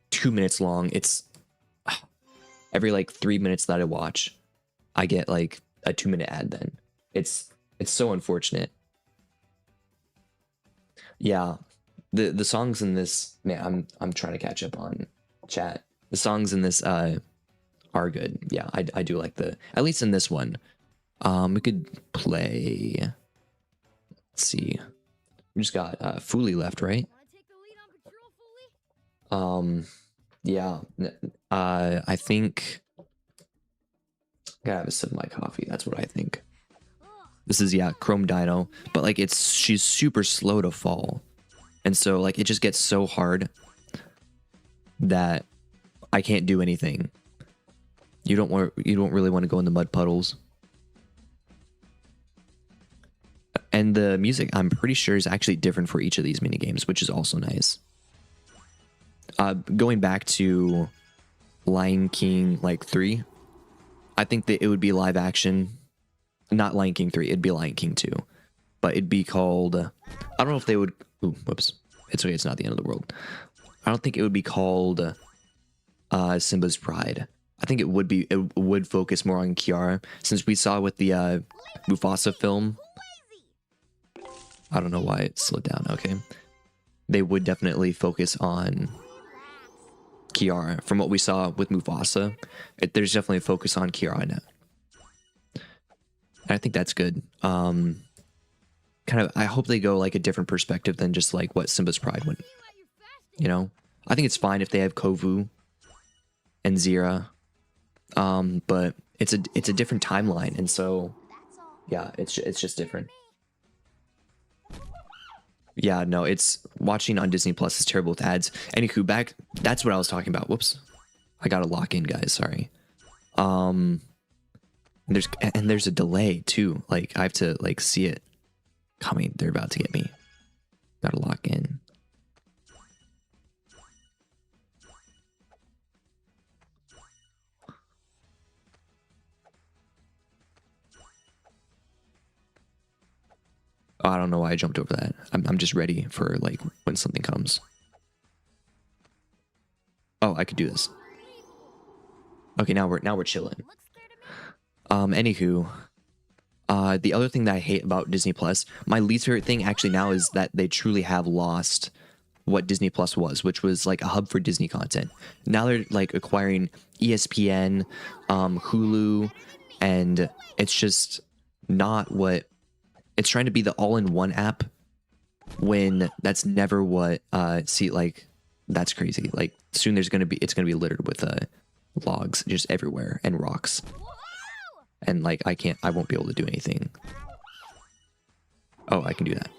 2 minutes long. It's every like 3 minutes that I watch, I get like a 2-minute ad. Then it's so unfortunate. Yeah, the songs in this, man, I'm trying to catch up on chat. The songs in this are good. Yeah, I do like at least in this one. We could play. Let's see. We just got Foolie left, right? Yeah. I think gotta have a sip of my coffee. That's what I think. This is, yeah, Chrome Dino, but like she's super slow to fall, and so like it just gets so hard that I can't do anything. You don't really want to go in the mud puddles. And the music, I'm pretty sure, is actually different for each of these mini games, which is also nice. Going back to Lion King like 3, I think that it would be live action. Not Lion King 3, it'd be Lion King 2. But it'd be called, I don't know if they would, ooh, whoops. It's okay, it's not the end of the world. I don't think it would be called Simba's Pride. I think it would focus more on Kiara, since we saw with the Mufasa film. I don't know why it slowed down. Okay. They would definitely focus on Kiara. From what we saw with Mufasa, there's definitely a focus on Kiara now. And I think that's good. Kind of, I hope they go like a different perspective than just like what Simba's Pride went. You know? I think it's fine if they have Kovu and Zira. But it's a different timeline, and so yeah, it's just different. Yeah, no, it's watching on Disney Plus is terrible with ads. Anywho, that's what I was talking about. Whoops. I gotta lock in, guys, sorry. There's a delay too. Like I have to like see it coming. They're about to get me. Gotta lock in. Oh, I don't know why I jumped over that. I'm just ready for like when something comes. Oh, I could do this. Okay, now we're chilling. Anywho, the other thing that I hate about Disney Plus, my least favorite thing actually now is that they truly have lost what Disney Plus was, which was like a hub for Disney content. Now they're like acquiring ESPN, Hulu, and it's just not what it's trying to be, the all-in-one app, when that's never what see, like, that's crazy. Like soon it's gonna be littered with logs just everywhere and rocks. And like I won't be able to do anything. Oh, I can do that.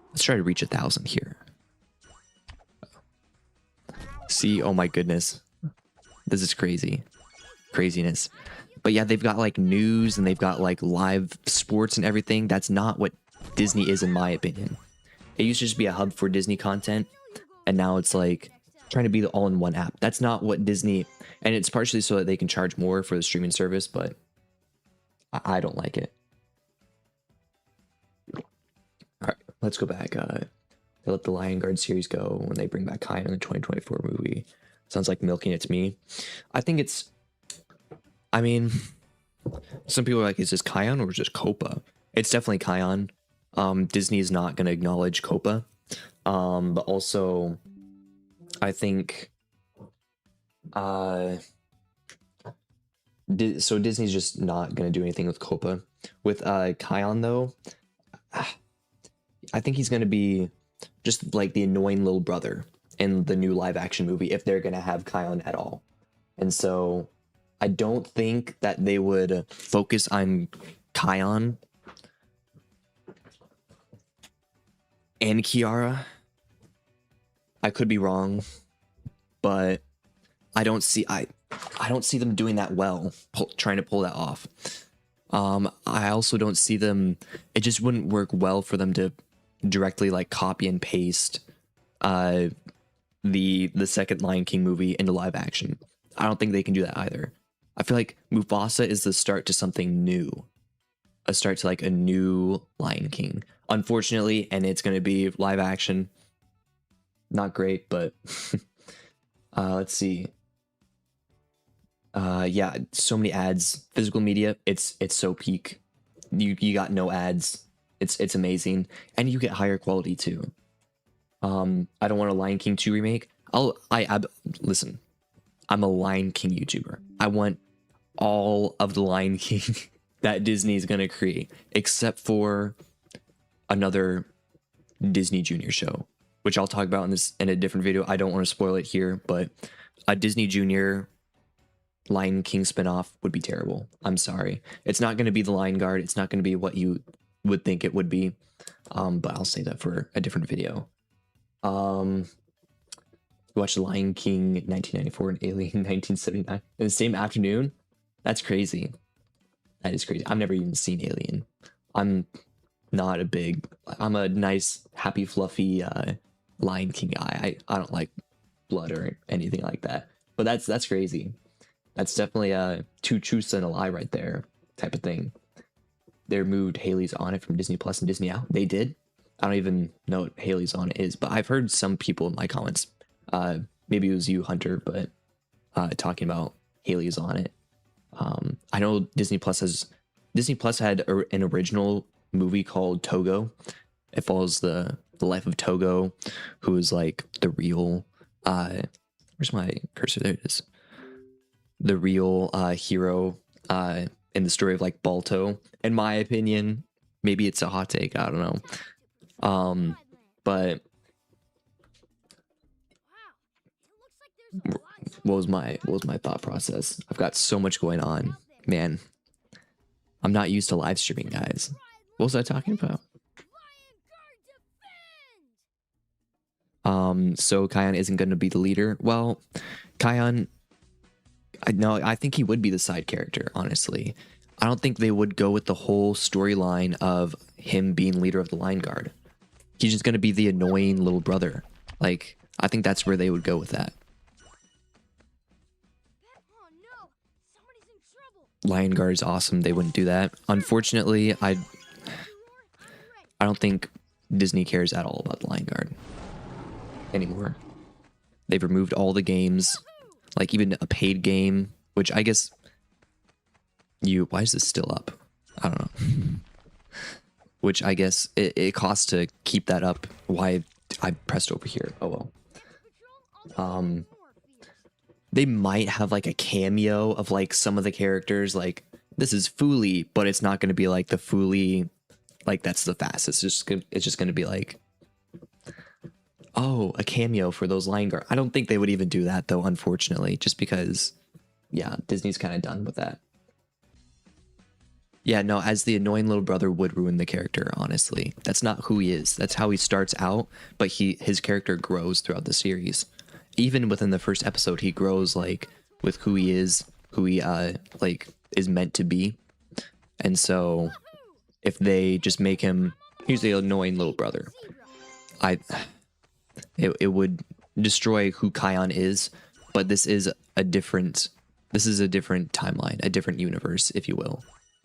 Let's try to reach 1,000 here. See, oh my goodness. This is crazy. Craziness. But yeah, they've got like news and they've got like live sports and everything. That's not what Disney is, in my opinion. It used to just be a hub for Disney content, and now it's like trying to be the all-in-one app. That's not what Disney, and it's partially so that they can charge more for the streaming service, but I don't like it. All right, let's go back. They let the Lion Guard series go when they bring back Kai in the 2024 movie. Sounds like milking it to me. I think it's, I mean, some people are like, is this Kion or is this Copa? It's definitely Kion. Disney is not going to acknowledge Copa. But also, I think, so Disney's just not going to do anything with Copa. With Kion, though, I think he's going to be just like the annoying little brother in the new live action movie, if they're going to have Kion at all. And so I don't think that they would focus on Kion and Kiara. I could be wrong, but I don't see them doing that well, trying to pull that off. I also don't see them, it just wouldn't work well for them to directly like copy and paste the second Lion King movie into live action. I don't think they can do that either. I feel like Mufasa is the start to something new. A start to like a new Lion King. Unfortunately, and it's going to be live action. Not great, but let's see. Yeah, so many ads. Physical media, it's so peak. You got no ads. It's amazing, and you get higher quality too. I don't want a Lion King 2 remake. Listen. I'm a Lion King YouTuber. I want all of the Lion King that Disney is gonna create, except for another Disney Junior show, which I'll talk about in a different video. I don't want to spoil it here, but a Disney Junior Lion King spinoff would be terrible. I'm sorry. It's not going to be the Lion Guard. It's not going to be what you would think it would be. But I'll say that for a different video. Watch The Lion King 1994 and Alien 1979 in the same afternoon. That's crazy. That is crazy. I've never even seen Alien. I'm a nice, happy, fluffy Lion King guy. I don't like blood or anything like that. But that's crazy. That's definitely two truths and a lie right there type of thing. They removed Haley's On It from Disney Plus and Disney Out. They did. I don't even know what Haley's On It is, but I've heard some people in my comments, maybe it was you, Hunter, but talking about Haley's On It. I know Disney Plus had an original movie called Togo. It follows the life of Togo, who is like the real where's my cursor? There it is. The real hero in the story of like Balto. In my opinion, maybe it's a hot take, I don't know. But what was my thought process? I've got so much going on, man. I'm not used to live streaming, guys. What was I talking about? So Kion isn't going to be the leader. Well, Kion, I think he would be the side character, honestly. I don't think they would go with the whole storyline of him being leader of the Lion Guard. He's just going to be the annoying little brother. Like, I think that's where they would go with that. Lion Guard is awesome. They wouldn't do that. Unfortunately, I don't think Disney cares at all about the Lion Guard anymore. They've removed all the games, like even a paid game, which I guess why is this still up? I don't know. Which I guess it costs to keep that up. Why I pressed over here. Oh well. They might have like a cameo of like some of the characters, like this is Foolie, but it's not going to be like the Foolie, like that's the fastest. It's just going to be like, oh, a cameo for those Lion Guard. I don't think they would even do that though, unfortunately, just because, yeah, Disney's kind of done with that. Yeah, no, as the annoying little brother would ruin the character, honestly. That's not who he is. That's how he starts out, but his character grows throughout the series. Even within the first episode, he grows like with who he is, who he like is meant to be. And so if they just make him, he's the annoying little brother, it would destroy who Kion is, but this is a different timeline, a different universe, if you will.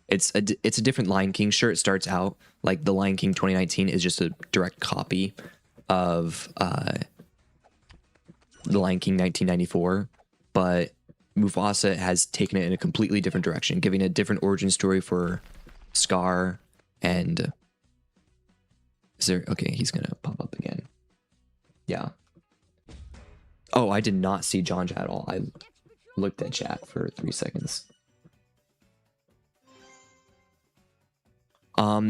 It's a different Lion King. Sure, it starts out like the Lion King 2019 is just a direct copy of the Lion King 1994, but Mufasa has taken it in a completely different direction, giving a different origin story for Scar. And is there, okay, he's gonna pop up again. Yeah. Oh, I did not see John chat at all. I looked at chat for 3 seconds.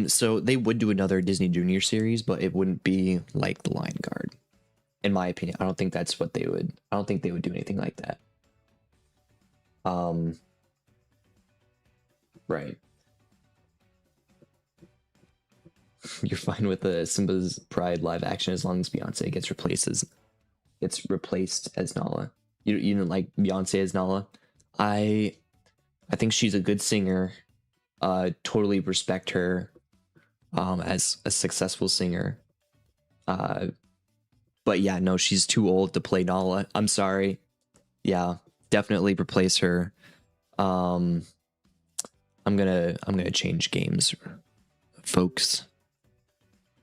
So they would do another Disney Junior series, but it wouldn't be like the Lion Guard. In my opinion, I don't think that's what they would. I don't think they would do anything like that. Right. You're fine with the Simba's Pride live action as long as Beyonce gets replaced as Nala. You didn't like Beyonce as Nala? I think she's a good singer. Totally respect her as a successful singer. But yeah, no, she's too old to play Nala. I'm sorry. Yeah, definitely replace her. I'm gonna change games, folks.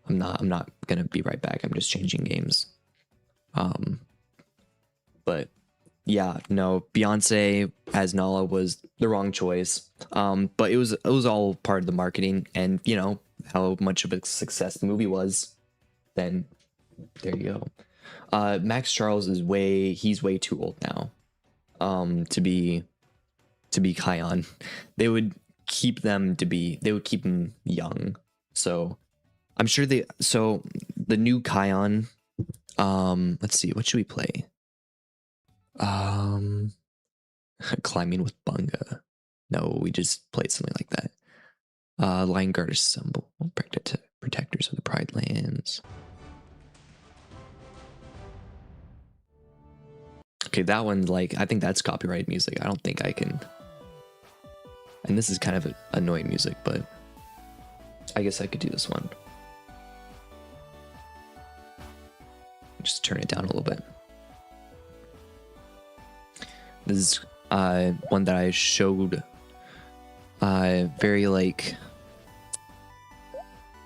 I'm not gonna be right back. I'm just changing games. But yeah, no, Beyonce as Nala was the wrong choice. But it was all part of the marketing, and you know how much of a success the movie was. Then there you go. Max Charles is he's way too old now. To be Kion. They would keep him young. So I'm sure the new Kion, let's see, what should we play? Climbing with Bunga. No, we just played something like that. Lion Guard Assemble, protectors of the Pride Lands. Okay, that one, like, I think that's copyrighted music. I don't think I can. And this is kind of annoying music, but I guess I could do this one. Just turn it down a little bit. This is one that I showed very like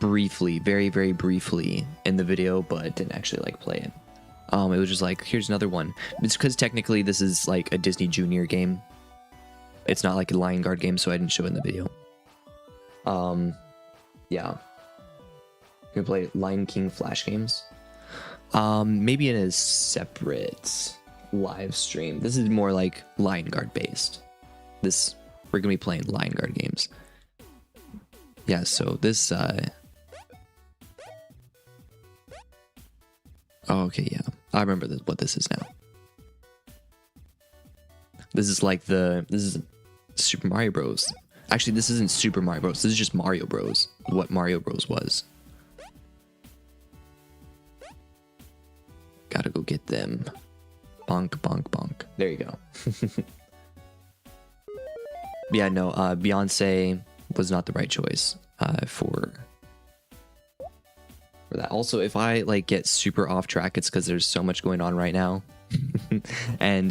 briefly, very briefly in the video, but didn't actually like play it. It was just like, here's another one. It's because technically this is like a Disney Junior game. It's not like a Lion Guard game, so I didn't show it in the video. Yeah. Can we play Lion King Flash games? Maybe in a separate live stream. This is more like Lion Guard based. We're gonna be playing Lion Guard games. Yeah, so this oh, okay, yeah. I remember what this is now. This is Super Mario Bros. Actually, this isn't Super Mario Bros. This is just Mario Bros. What Mario Bros was. Gotta go get them. Bonk, bonk, bonk. There you go. Yeah, no, Beyonce was not the right choice for that. Also, if I like get super off track, it's because there's so much going on right now. And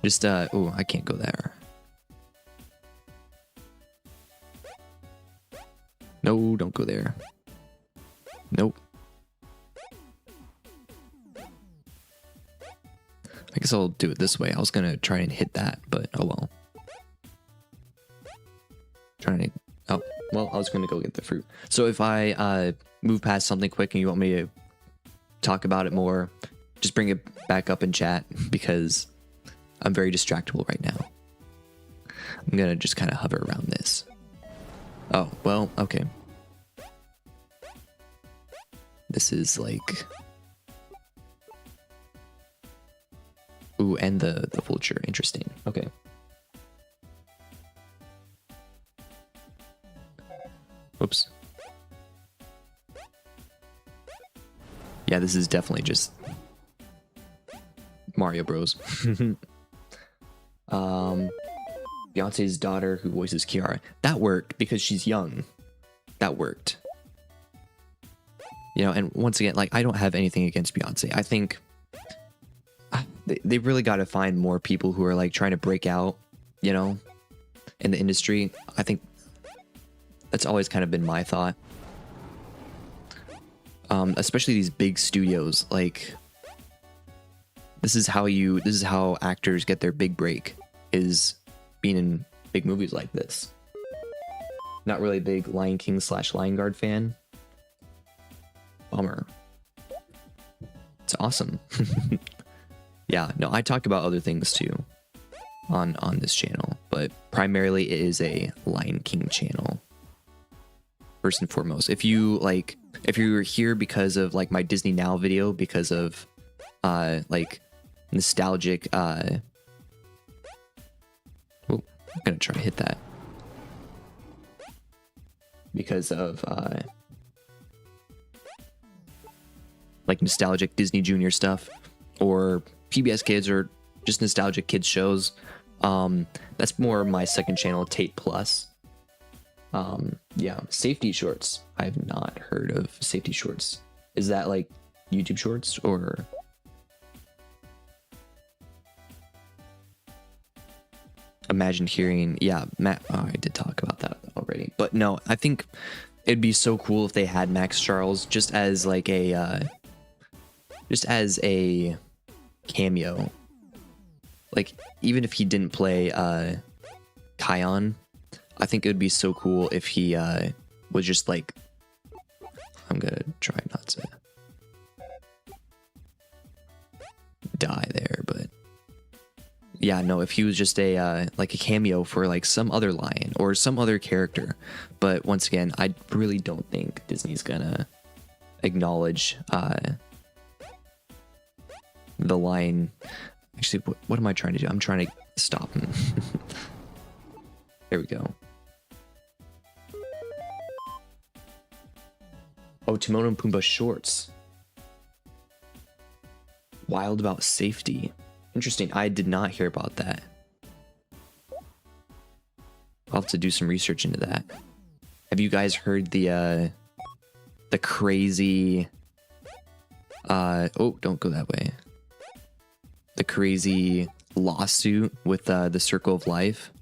just oh, I can't go there. No, don't go there. Nope. I guess I'll do it this way. I was gonna try and hit that, but oh well. Oh, well, I was gonna go get the fruit. So if I move past something quick and you want me to talk about it more, just bring it back up in chat because I'm very distractible right now. I'm gonna just kind of hover around this. Oh, well, okay. This is like... Ooh, and the vulture. Interesting. Okay. Whoops. Yeah, this is definitely just Mario Bros. Beyonce's daughter who voices Kiara. That worked because she's young. That worked. You know, and once again, like, I don't have anything against Beyonce. I think they really got to find more people who are like trying to break out, you know, in the industry. I think that's always kind of been my thought. Especially these big studios, like this is how actors get their big break, is being in big movies like this. Not really a big Lion King / Lion Guard fan. Bummer. It's awesome. Yeah, no, I talk about other things too on this channel, but primarily it is a Lion King channel. First and foremost, if you're here because of like my Disney Now video, because of like nostalgic oh, I'm gonna try to hit that. Because of like nostalgic Disney Junior stuff, or PBS Kids, or just nostalgic kids shows, that's more my second channel, Tate Plus. Yeah, Safety Shorts. I have not heard of Safety Shorts. Is that like YouTube Shorts or? Imagine hearing, yeah, Matt. Oh, I did talk about that already, but no, I think it'd be so cool if they had Max Charles just as like a, cameo. Like even if he didn't play Kion, I think it would be so cool if he was just like, I'm gonna try not to die there, but yeah, no, if he was just a like a cameo for like some other lion or some other character. But once again, I really don't think Disney's gonna acknowledge the lion. Actually, what am I trying to do? I'm trying to stop him. There we go. Oh, Timon and Pumbaa shorts. Wild about safety. Interesting. I did not hear about that. I'll have to do some research into that. Have you guys heard the crazy oh, don't go that way. The crazy lawsuit with the Circle of Life?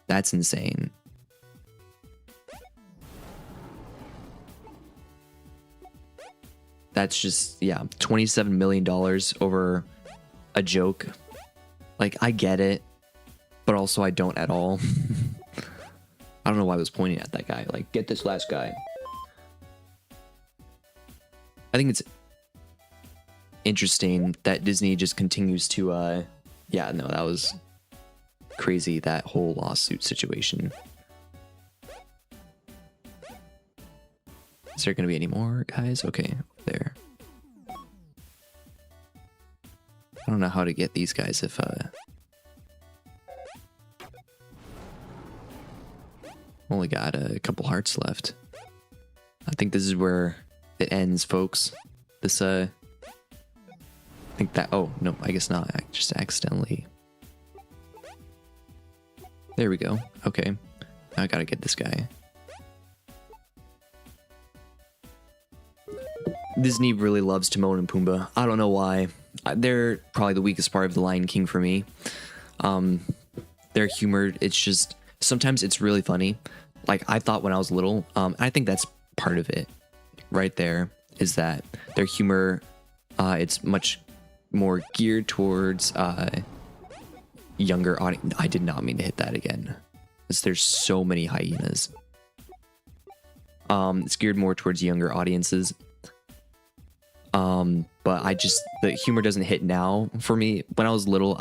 That's insane. That's just, yeah, $27 million over a joke. Like, I get it, but also I don't at all. I don't know why I was pointing at that guy. Like, get this last guy. I think it's interesting that Disney just continues to, yeah, no, that was crazy, that whole lawsuit situation. Is there going to be any more guys? Okay, there. I don't know how to get these guys if only got a couple hearts left. I think this is where it ends, folks. This I think that, oh no, I guess not. I just accidentally. There we go. Okay, now I gotta get this guy. Disney really loves Timon and Pumbaa. I don't know why. They're probably the weakest part of the Lion King for me. Their humor, it's just, sometimes it's really funny. Like I thought when I was little, I think that's part of it. right there is that their humor, it's much more geared towards younger audience. I did not mean to hit that again. There's so many hyenas. It's geared more towards younger audiences. But the humor doesn't hit now for me. When I was little,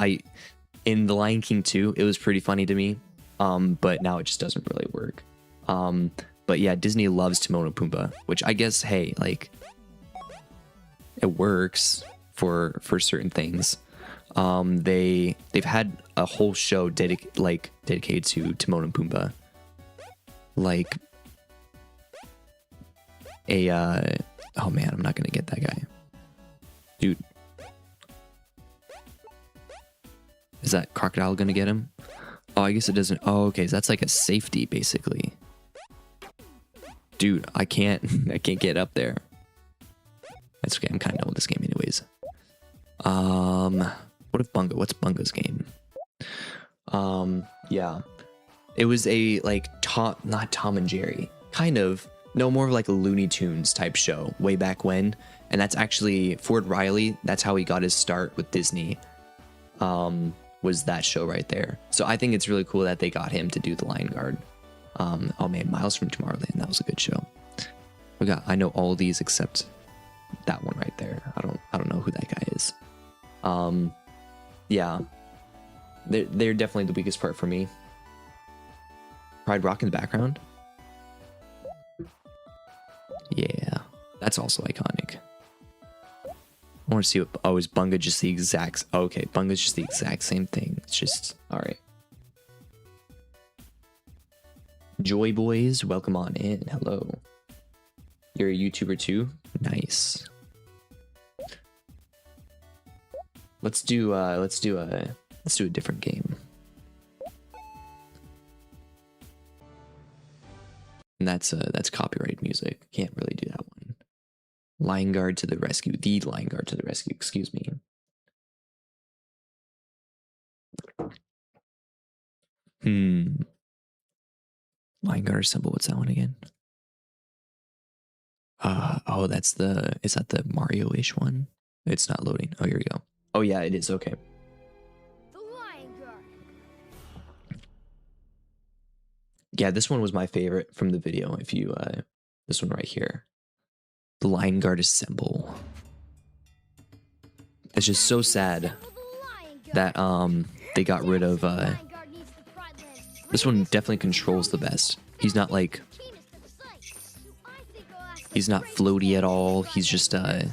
in The Lion King 2, it was pretty funny to me. But now it just doesn't really work. But yeah, Disney loves Timon and Pumbaa, which I guess, hey, like, it works for certain things. They've had a whole show dedicated to Timon and Pumbaa, like oh man, I'm not gonna get that guy, dude. Is that crocodile gonna get him? Oh, I guess it doesn't. Oh, okay, so that's like a safety basically. Dude, I can't get up there. That's okay. I'm kind of done with this game anyways. What's Bunga's game? Yeah. It was a like not Tom and Jerry. Kind of. No, more of like a Looney Tunes type show way back when. And that's actually Ford Riley. That's how he got his start with Disney. Was that show right there. So I think it's really cool that they got him to do the Lion Guard. Oh man, Miles from Tomorrowland. That was a good show. I know all these except that one right there. I don't know who that guy is. Yeah, they're definitely the weakest part for me. Pride Rock in the background. Yeah, that's also iconic. I want to see what. Oh, is Bunga just the exact? Oh, okay, Bunga's just the exact same thing. It's just all right. Joy Boys, welcome on in. Hello. You're a YouTuber too? Nice. Let's do a different game. And that's copyright music. Can't really do that one. Lion Guard to the rescue. The Lion Guard to the rescue, excuse me. Lion Guard symbol, what's that one again? Oh, is that the Mario-ish one? It's not loading. Oh, here we go. Oh yeah, it is. Okay. The Lion Guard. Yeah, this one was my favorite from the video. If you, this one right here, the Lion Guard symbol. It's just so sad that they got rid of this one. Definitely controls the best. He's not like, he's not floaty at all. He's just I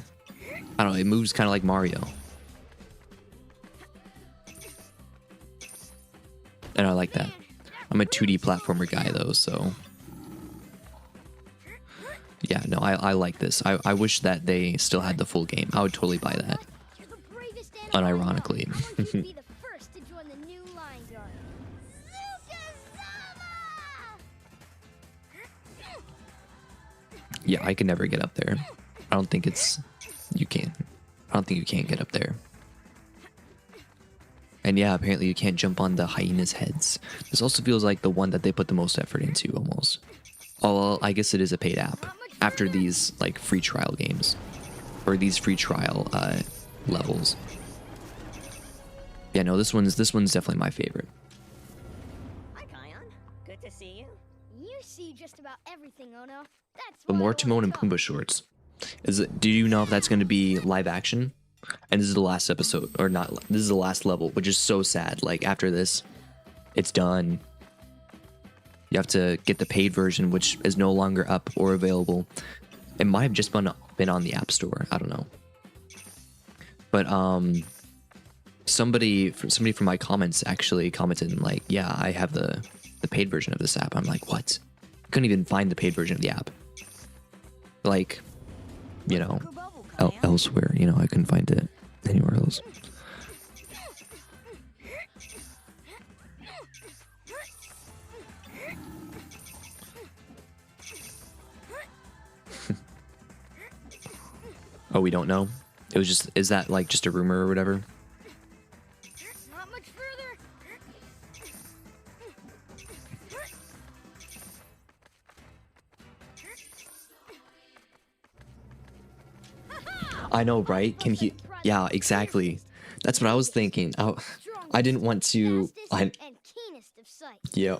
don't know, it moves kind of like Mario. And I like that. I'm a 2D platformer guy though, so yeah, no, I like this. I wish that they still had the full game. I would totally buy that. Unironically. Yeah, I can never get up there. I don't think you can. I don't think you can get up there. And yeah, apparently you can't jump on the hyenas' heads. This also feels like the one that they put the most effort into, almost. Oh, I guess it is a paid app after these like free trial games, or these free trial levels. Yeah, no, this one's definitely my favorite. Hi, Kion. Good to see you. You see just about everything, Ono. That's But why more I Timon wanna and talk. Pumbaa shorts. Do you know if that's going to be live action? And this is the last episode, or not? This is the last level, which is so sad. Like after this, it's done. You have to get the paid version, which is no longer up or available. It might have just been on the App Store. I don't know. But somebody from my comments actually commented and like, yeah, I have the paid version of this app. I'm like, what? Couldn't even find the paid version of the app. Like, you know, elsewhere. You know, I couldn't find it anywhere else. Oh, we don't know? It was just, is that like just a rumor or whatever? Not much further. I know, right? Can he? Yeah, exactly. That's what I was thinking. I didn't want to. Yeah.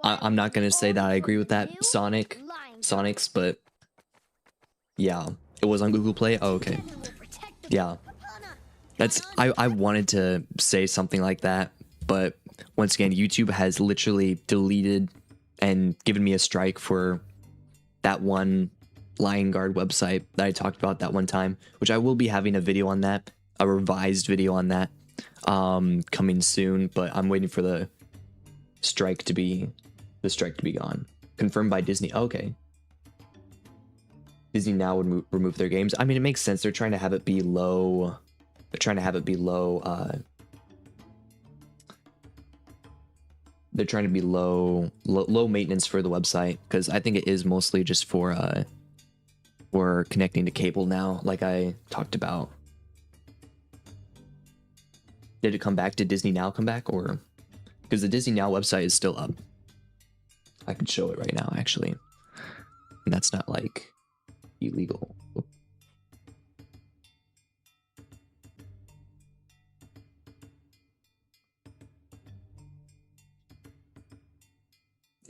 I'm not gonna say that I agree with that, Sonic's, but yeah, it was on Google Play. Oh, okay. Yeah, I wanted to say something like that, but once again, YouTube has literally deleted and given me a strike for that one Lion Guard website that I talked about that one time, which I will be having a video on that, a revised video on that, coming soon. But I'm waiting for the strike to be gone. Confirmed by Disney. Okay. Disney now would remove their games. I mean, it makes sense. They're trying to have it be low. They're trying to have it be low. They're trying to be low maintenance for the website, because I think it is mostly just for connecting to cable now, like I talked about. Did it come back? Did Disney Now come back? Or because the Disney Now website is still up. I could show it right now, actually. And that's not like illegal.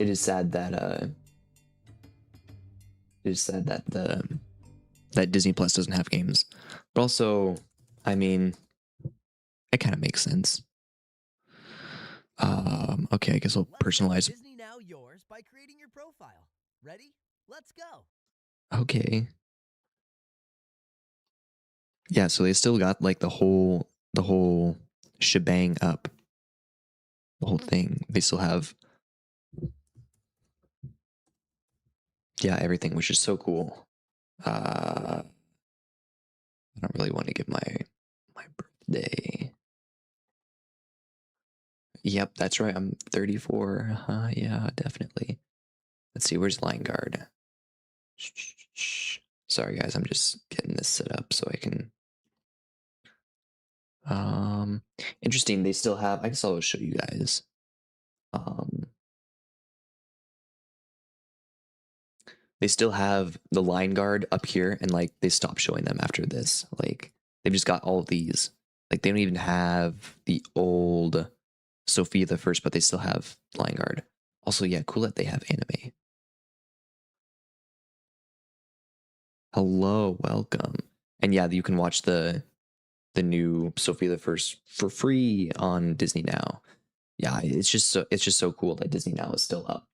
It is sad that that Disney Plus doesn't have games, but also, I mean, it kind of makes sense. Okay, I guess I'll personalize. Disney Now yours by creating your profile. Ready? Let's go. Okay. Yeah, so they still got like the whole shebang up. The whole thing. They still have, yeah, everything, which is so cool. I don't really want to give my birthday. Yep, that's right. I'm 34. Yeah, definitely. Let's see, where's Line Guard? Sorry guys, I'm just getting this set up so I can. Interesting. They still have. I guess I'll show you guys. They still have the Line Guard up here, and like they stopped showing them after this. Like they've just got all of these. Like they don't even have the old Sophia the First, but they still have Line Guard. Also, yeah, cool that they have anime. Hello, welcome. And yeah, you can watch the new Sophia the First for free on Disney Now. Yeah, it's just so cool that Disney Now is still up.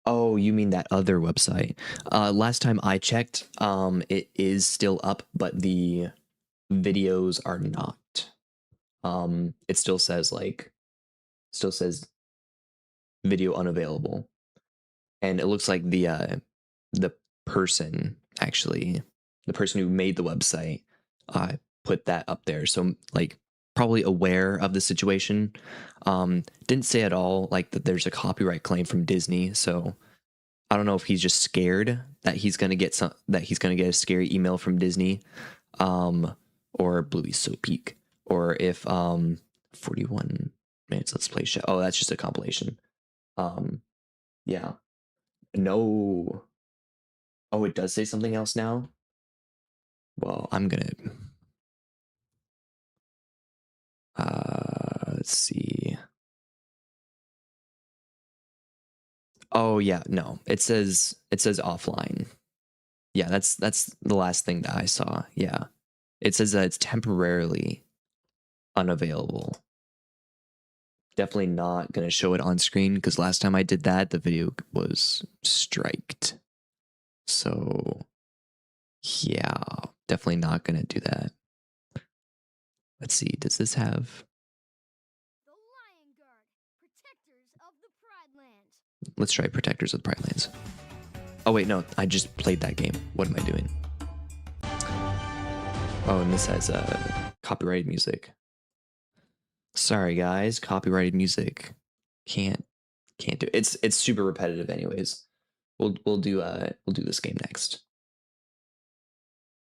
Oh, you mean that other website? Last time I checked, it is still up, but the videos are not. It still says video unavailable, and it looks like the person actually, the person who made the website, put that up there. So like probably aware of the situation. Didn't say at all like that there's a copyright claim from Disney. So I don't know if he's just scared that he's gonna get a scary email from Disney, or Bluey's So Peak, or if 41 minutes let's play show. Oh, that's just a compilation. Yeah. No. Oh, it does say something else now? Well, I'm gonna let's see. Oh yeah, no. It says offline. Yeah, that's the last thing that I saw. Yeah. It says that it's temporarily unavailable. Definitely not going to show it on screen, because last time I did that, the video was striked. So yeah, definitely not going to do that. Let's see, does this have... The Lion Guard, protectors of the Pride Lands. Let's try Protectors of the Pride Lands. Oh wait, no, I just played that game. What am I doing? Oh, and this has copyrighted music. Sorry guys, copyrighted music. Can't do it. It's super repetitive anyways. We'll do this game next.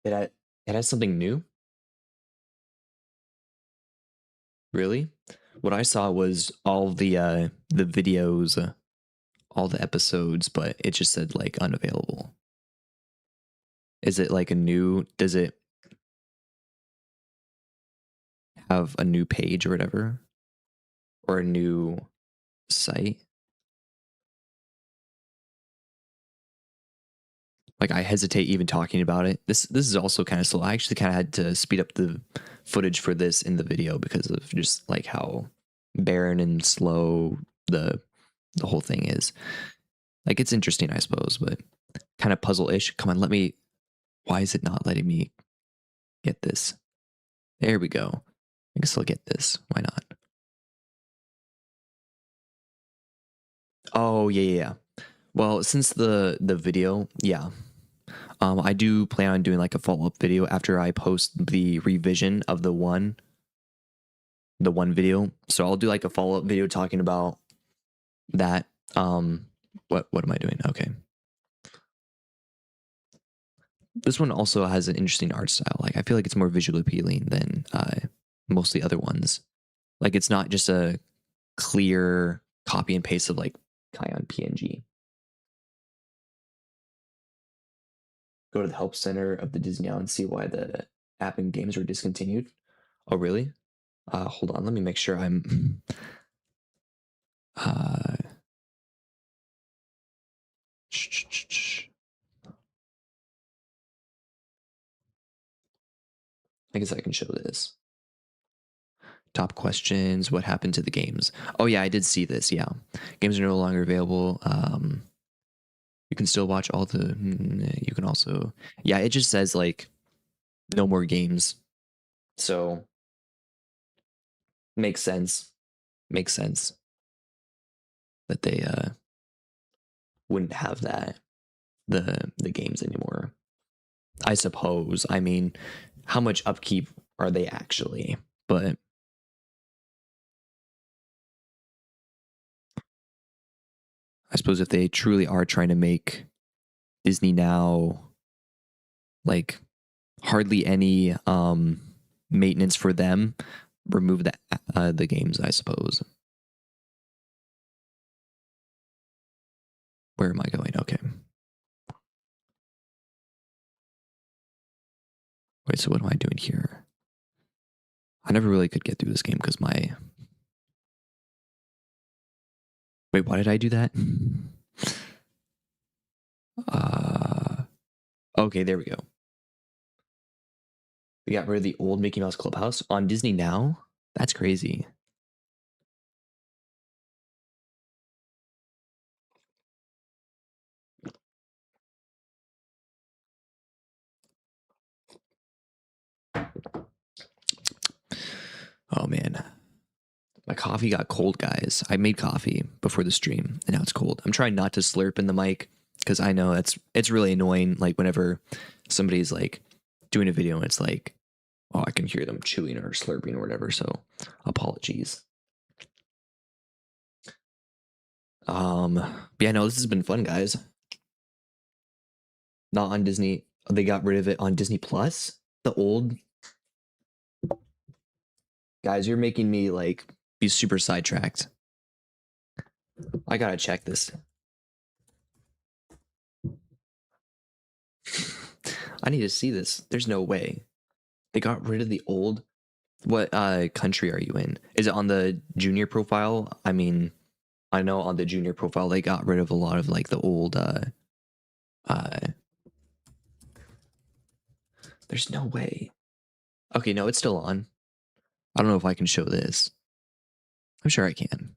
It has something new? Really? What I saw was all the videos, all the episodes, but it just said like unavailable. Is it like a new? Does it have a new page or whatever, or a new site? Like I hesitate even talking about it. This is also kind of slow. I actually kind of had to speed up the footage for this in the video because of just like how barren and slow the whole thing is. Like it's interesting, I suppose, but kind of puzzle-ish. Come on, let me. Why is it not letting me get this? There we go. I guess I'll get this. Why not? Oh yeah. Well, since the video, yeah. I do plan on doing like a follow-up video after I post the revision of the one video. So I'll do like a follow-up video talking about that. What am I doing? Okay. This one also has an interesting art style. Like I feel like it's more visually appealing than most of the other ones. Like it's not just a clear copy and paste of like Kion PNG. Go to the help center of the Disney now and see why the app and games were discontinued. Oh really? Hold on, let me make sure I'm I guess I can show this. Top questions. What happened to the games? Oh yeah, I did see this. Yeah, games are no longer available. You can still watch all the. You can also. Yeah, it just says like no more games. So makes sense. Makes sense that they wouldn't have the games anymore. I suppose. I mean, how much upkeep are they actually? But I suppose if they truly are trying to make Disney now like hardly any maintenance for them, remove the games, I suppose. Where am I going? Okay. Wait, so what am I doing here? I never really could get through this game because my. Wait, why did I do that? Okay, there we go. We got rid of the old Mickey Mouse Clubhouse on Disney Now. That's crazy. Oh man. My coffee got cold, guys. I made coffee before the stream and now it's cold. I'm trying not to slurp in the mic because I know it's really annoying. Like whenever somebody's like doing a video and it's like, oh, I can hear them chewing or slurping or whatever. So apologies. Yeah, no, this has been fun, guys. Not on Disney. They got rid of it on Disney Plus. The old guys, you're making me like be super sidetracked. I gotta check this. I need to see this. There's no way. They got rid of the old. What country are you in? Is it on the junior profile? I mean, I know on the junior profile they got rid of a lot of like the old there's no way. Okay, no, it's still on. I don't know if I can show this. I'm sure I can.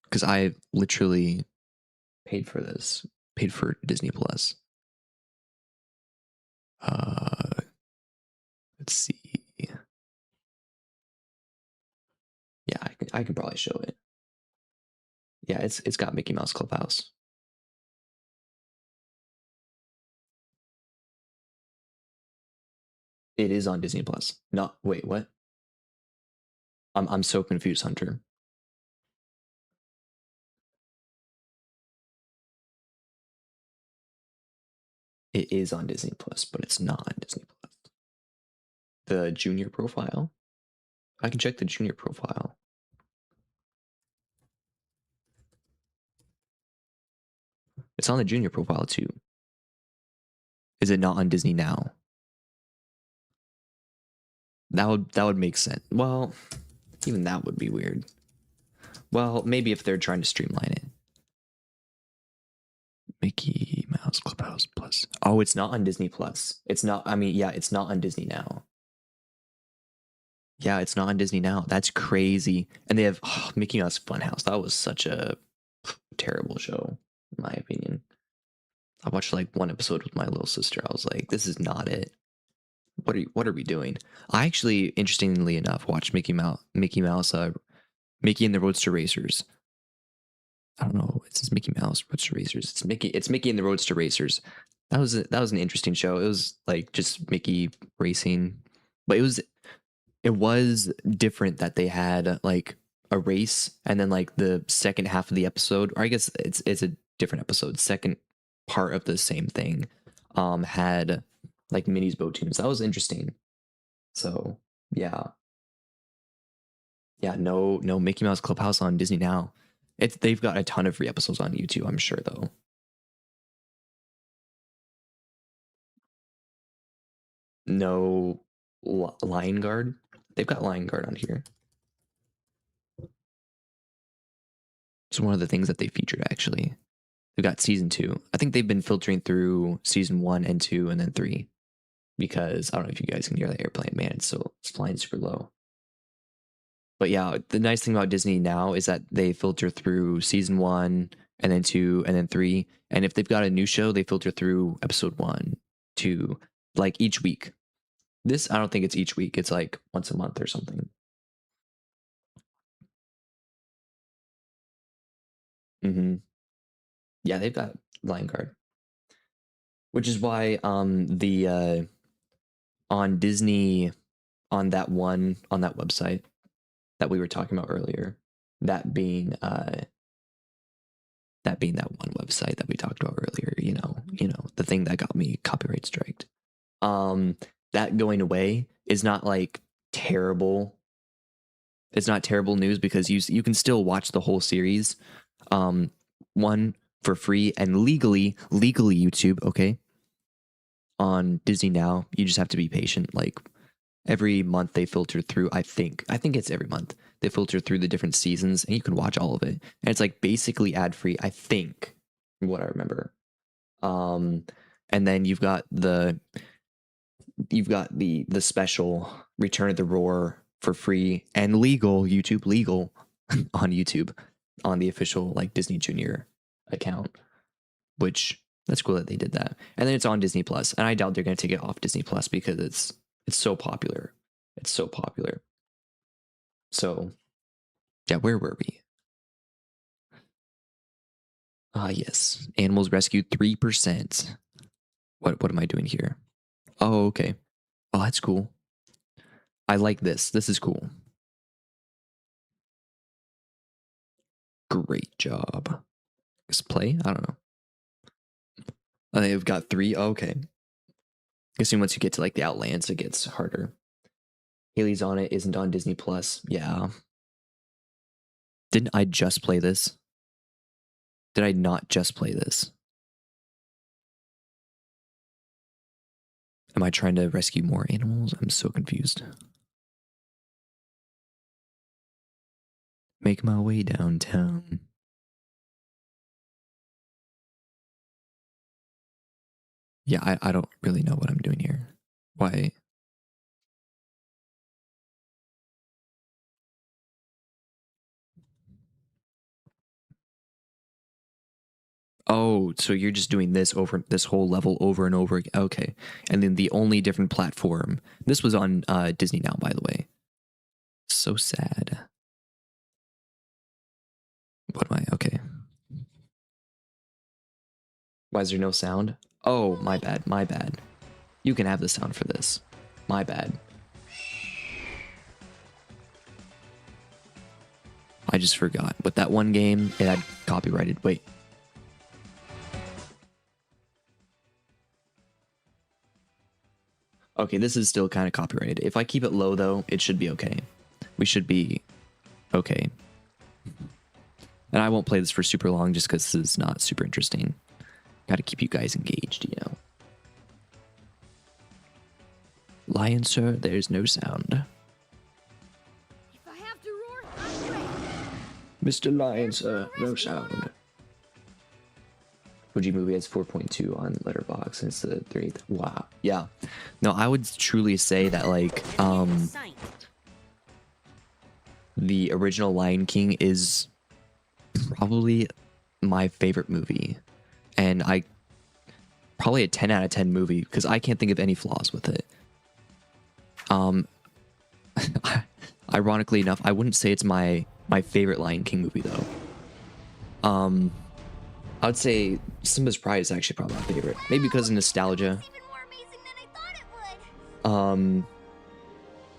Because I literally paid for this. Paid for Disney Plus. Let's see. Yeah, I can probably show it. Yeah, it's got Mickey Mouse Clubhouse. It is on Disney Plus. No, wait, what? I'm so confused, Hunter. It is on Disney Plus, but it's not on Disney Plus. The junior profile? I can check the junior profile. It's on the junior profile too. Is it not on Disney Now? That would make sense. Well, even that would be weird. Well, maybe if they're trying to streamline it. Mickey Mouse Clubhouse Plus. Oh, it's not on Disney Plus. It's not. I mean, yeah, it's not on Disney Now. Yeah, it's not on Disney Now. That's crazy. And they have Mickey Mouse Funhouse. That was such a terrible show, in my opinion. I watched like one episode with my little sister. I was like, this is not it. What are we doing? I actually, interestingly enough, watched Mickey and the Roadster Racers. I don't know. It says Mickey Mouse Roadster Racers. It's Mickey and the Roadster Racers. That was an interesting show. It was like just Mickey racing, but it was different that they had like a race and then like the second half of the episode, or I guess it's a different episode. Second part of the same thing, had like Minnie's boat tunes. That was interesting. So yeah. No Mickey Mouse Clubhouse on Disney Now. They've got a ton of free episodes on YouTube, I'm sure though. No Lion Guard. They've got Lion Guard on here. It's one of the things that they featured actually. They've got season 2. I think they've been filtering through season 1 and 2 and then 3. Because I don't know if you guys can hear the airplane, man. It's flying super low. But yeah, the nice thing about Disney Now is that they filter through season 1 and then 2 and then 3. And if they've got a new show, they filter through episode 1, 2, like each week. This, I don't think it's each week. It's like once a month or something. Yeah, they've got Lion Guard. Which is why the on Disney, on that website that we were talking about earlier, that being that one website that we talked about earlier, you know, the thing that got me copyright striked. That going away is not like terrible. It's not terrible news because you can still watch the whole series, one for free and legally YouTube, okay? On Disney Now, you just have to be patient. Like every month they filter through, I think it's every month. They filter through the different seasons and you can watch all of it. And it's like basically ad-free, I think, from what I remember. And then you've got the special Return of the Roar for free and legal on YouTube on the official like Disney Junior account, which that's cool that they did that. And then it's on Disney Plus, and I doubt they're going to take it off Disney Plus because it's so popular. It's so popular. So yeah, where were we? Yes, animals rescued 3%. What am I doing here? Oh, okay. Oh, that's cool. I like this. This is cool. Great job. Just play? I don't know. They've got 3. Oh, okay. Guessing once you get to like the Outlands, it gets harder. Haley's on it, isn't on Disney Plus. Yeah. Didn't I just play this? Did I not just play this? Am I trying to rescue more animals? I'm so confused. Make my way downtown. Yeah, I don't really know what I'm doing here. Why? Oh, so you're just doing this whole level over and over again. Okay. And then the only different platform. This was on Disney Now, by the way. So sad. What am I? Okay. Why is there no sound? Oh, my bad. You can have the sound for this. My bad. I just forgot. With that one game, it had copyrighted. Wait. Okay, this is still kind of copyrighted. If I keep it low, though, it should be okay. We should be okay. And I won't play this for super long just because this is not super interesting. Got to keep you guys engaged, you know. Lion, sir, there's no sound. If I have to roar, I'm ready. Mr. Lion, sir, no sound. Fuji movie has 4.2 on Letterboxd, and it's the 3rd. Wow. Yeah. No, I would truly say that like Sight. the original Lion King is probably my favorite movie, and I probably a 10 out of 10 movie because I can't think of any flaws with it. Ironically enough, I wouldn't say it's my favorite Lion King movie though. I would say Simba's Pride is actually probably my favorite, maybe because of nostalgia. It's even more amazing than I thought it would.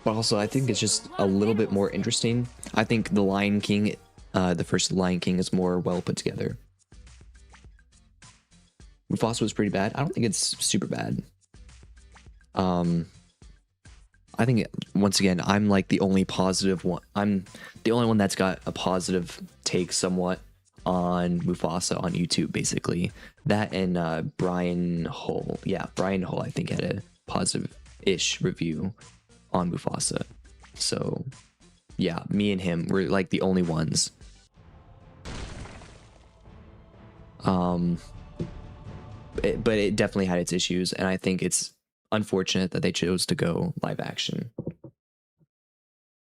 But also I think it's just a little bit more interesting. I think the Lion King, the first Lion King, is more well put together. Mufasa was pretty bad. I don't think it's super bad. I think once again, I'm like the only positive one. I'm the only one that's got a positive take somewhat on Mufasa on YouTube, basically. That and Brian Hull. Yeah, Brian Hull, I think, had a positive-ish review on Mufasa. So, yeah, me and him were like the only ones. But it definitely had its issues, and I think it's unfortunate that they chose to go live action.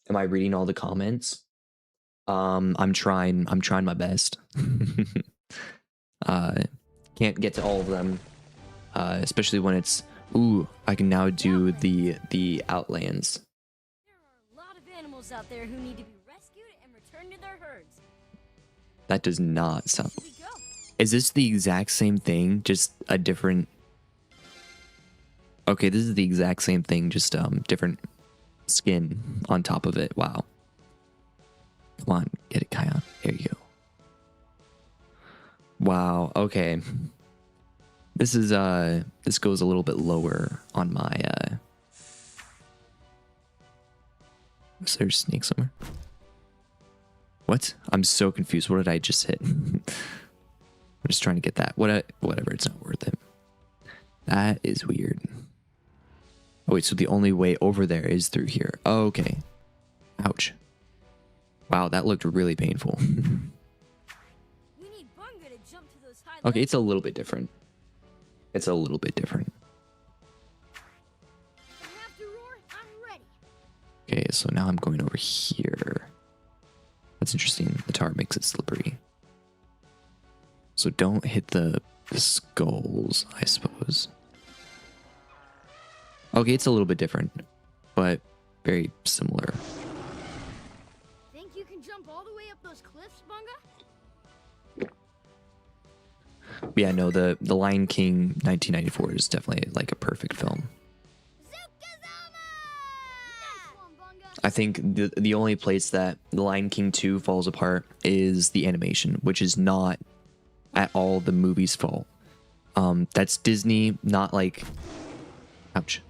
Am I reading all the comments? I'm trying my best. Can't get to all of them, especially when it's I can now do the Outlands. There are a lot of animals out there who need to be rescued and returned to their herds. That does not sound. Here we go. Is this the exact same thing, just a different? Okay, this is the exact same thing, just different skin on top of it. Wow. Come on, get it, Kion. There you go. Wow. Okay. This is this goes a little bit lower on my is there a snake somewhere? What? I'm so confused. What did I just hit? I'm just trying to get that. Whatever, it's not worth it. That is weird. Oh wait, so the only way over there is through here. Oh, okay. Ouch. Wow, that looked really painful. We need Bunga to jump to those high Okay, ledges. it's a little bit different. It's a little bit different. If I have to roar, I'm ready. Okay, so now I'm going over here. That's interesting. The tar makes it slippery. So don't hit the skulls, I suppose. Okay, it's a little bit different, but very similar. Think you can jump all the way up those cliffs, Bunga? But yeah, no, the Lion King 1994 is definitely like a perfect film. Zukazama! Nice one, Bunga. I think the only place that The Lion King 2 falls apart is the animation, which is not at all the movie's fault. That's Disney, not like... Ouch.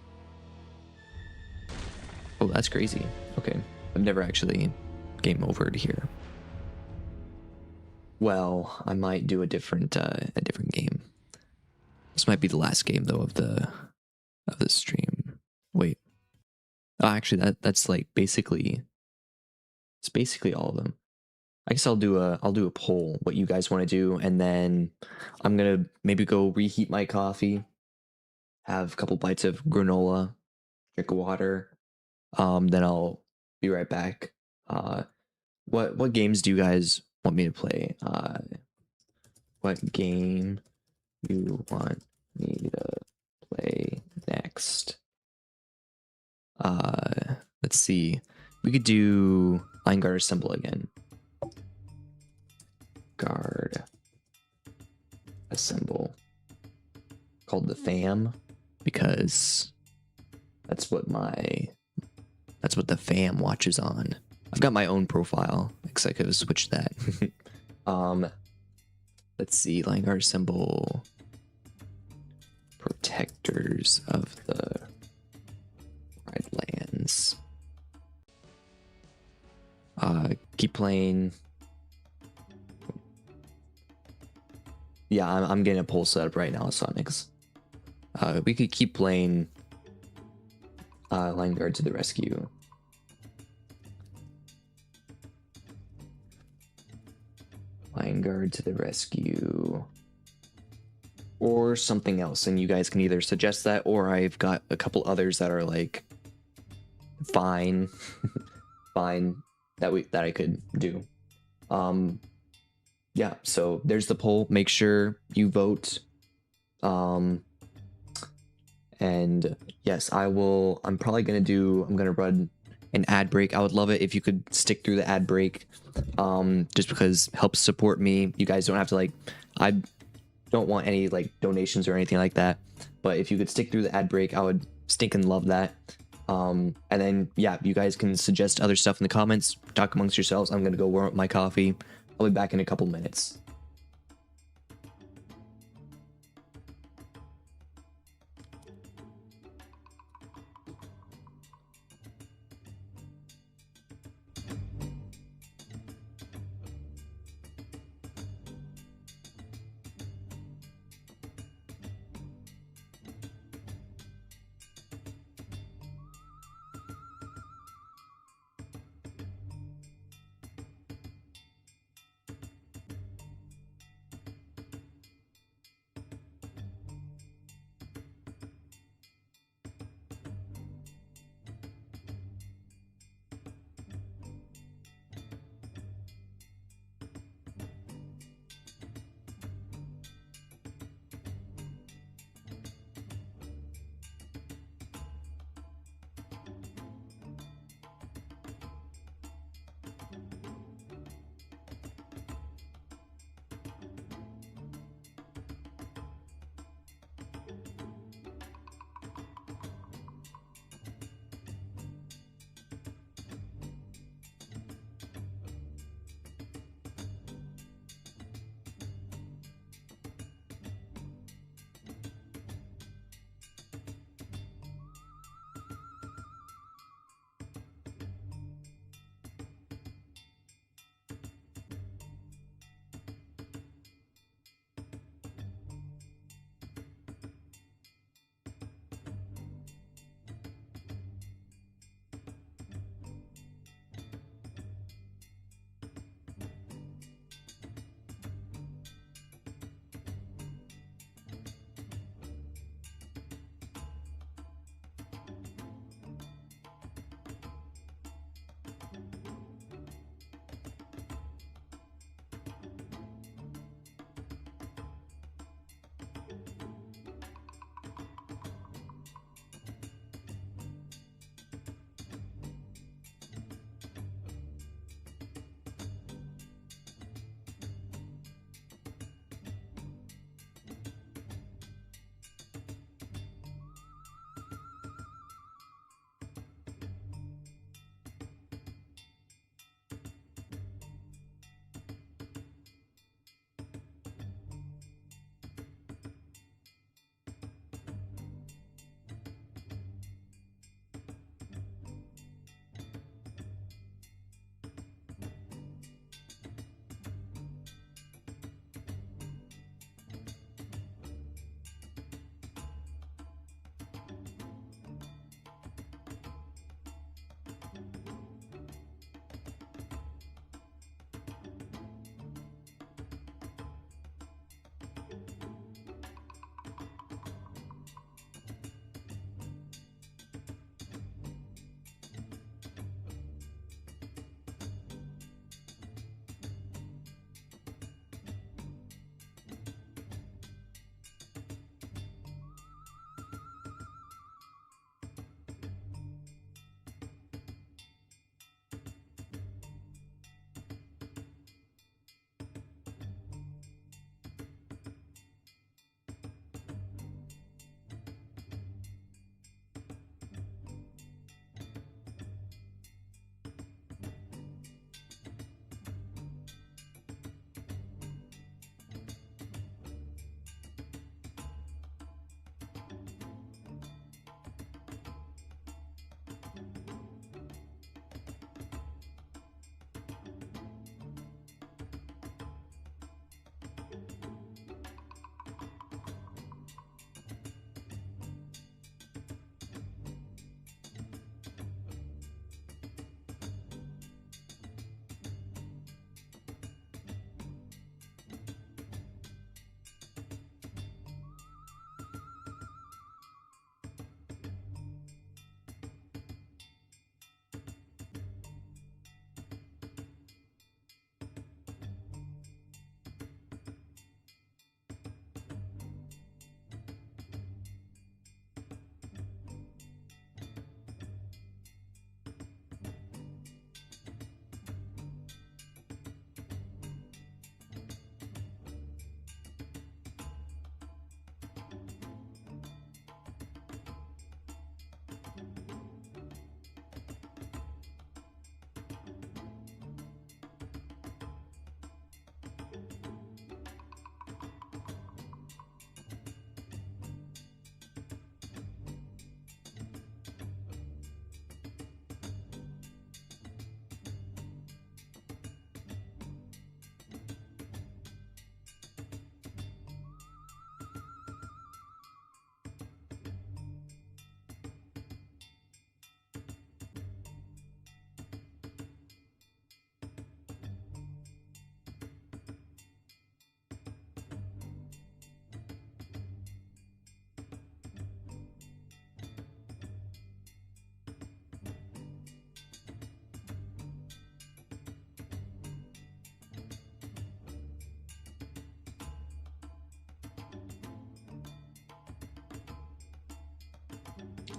Oh, that's crazy. Okay. I've never actually game overed here. Well, I might do a different game. This might be the last game though of the stream. Wait. Oh, actually that's like basically it's basically all of them. I guess I'll do a poll what you guys want to do, and then I'm gonna maybe go reheat my coffee, have a couple bites of granola, drink water. Then I'll be right back. What games do you guys want me to play? What game you want me to play next? Let's see. We could do Line Guard Assemble again. Guard Assemble. Called the fam because that's what the fam watches on. I've got my own profile. I guess I could have switched that. Let's see. Line Guard Assemble. Protectors of the Lands. Keep playing. Yeah, I'm getting a poll set up right now, Sonics. We could keep playing Line guard to the rescue. Line guard to the rescue. Or something else, and you guys can either suggest that, or I've got a couple others that are like fine. Fine that I could do. Yeah, so there's the poll. Make sure you vote. And yes, I'm gonna run an ad break. I would love it if you could stick through the ad break. Just because it helps support me. You guys don't have to I don't want any like donations or anything like that. But if you could stick through the ad break, I would stinking love that. And then yeah, you guys can suggest other stuff in the comments. Talk amongst yourselves. I'm gonna go warm up my coffee. I'll be back in a couple minutes.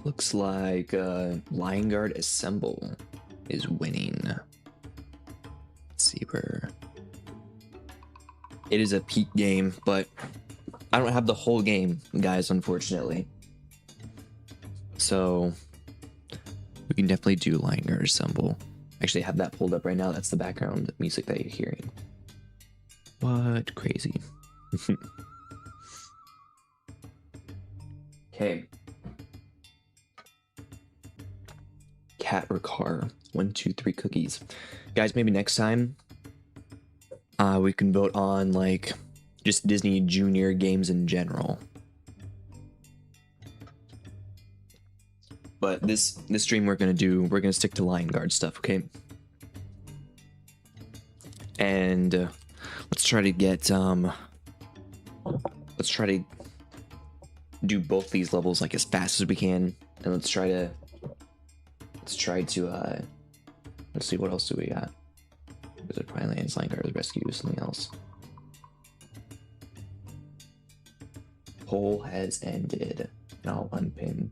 Looks like Lion Guard Assemble is winning. Let's see where it is a peak game, but I don't have the whole game, guys, unfortunately. So we can definitely do Lion Guard Assemble. Actually, I have that pulled up right now. That's the background music that you're hearing. What crazy. Okay. Cat or car? 1, 2, 3 cookies. Guys, maybe next time we can vote on like just Disney Junior games in general. But this stream we're gonna stick to Lion Guard stuff, okay? And let's try to get let's try to do both these levels like as fast as we can, and let's try to let's see, what else do we got? Wizard Pinelands, Lion Guard Rescue, something else. Poll has ended. And I'll unpin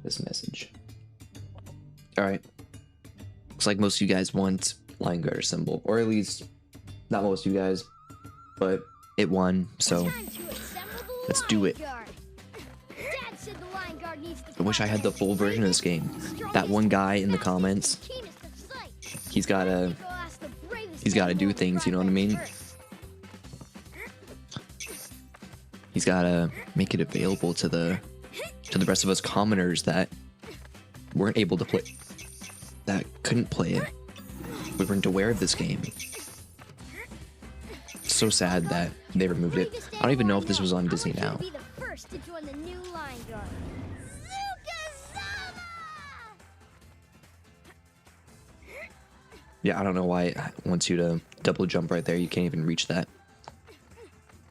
this message. Alright. Looks like most of you guys want Lion Guard Assemble. Or at least, not most of you guys, but it won, so let's do it. I wish I had the full version of this game. That one guy in the comments, he's gotta do things, you know what I mean? He's gotta make it available to the rest of us commoners that weren't able to play, that couldn't play it. We weren't aware of this game. So sad that they removed it. I don't even know if this was on Disney now. Yeah, I don't know why it wants you to double jump right there. You can't even reach that.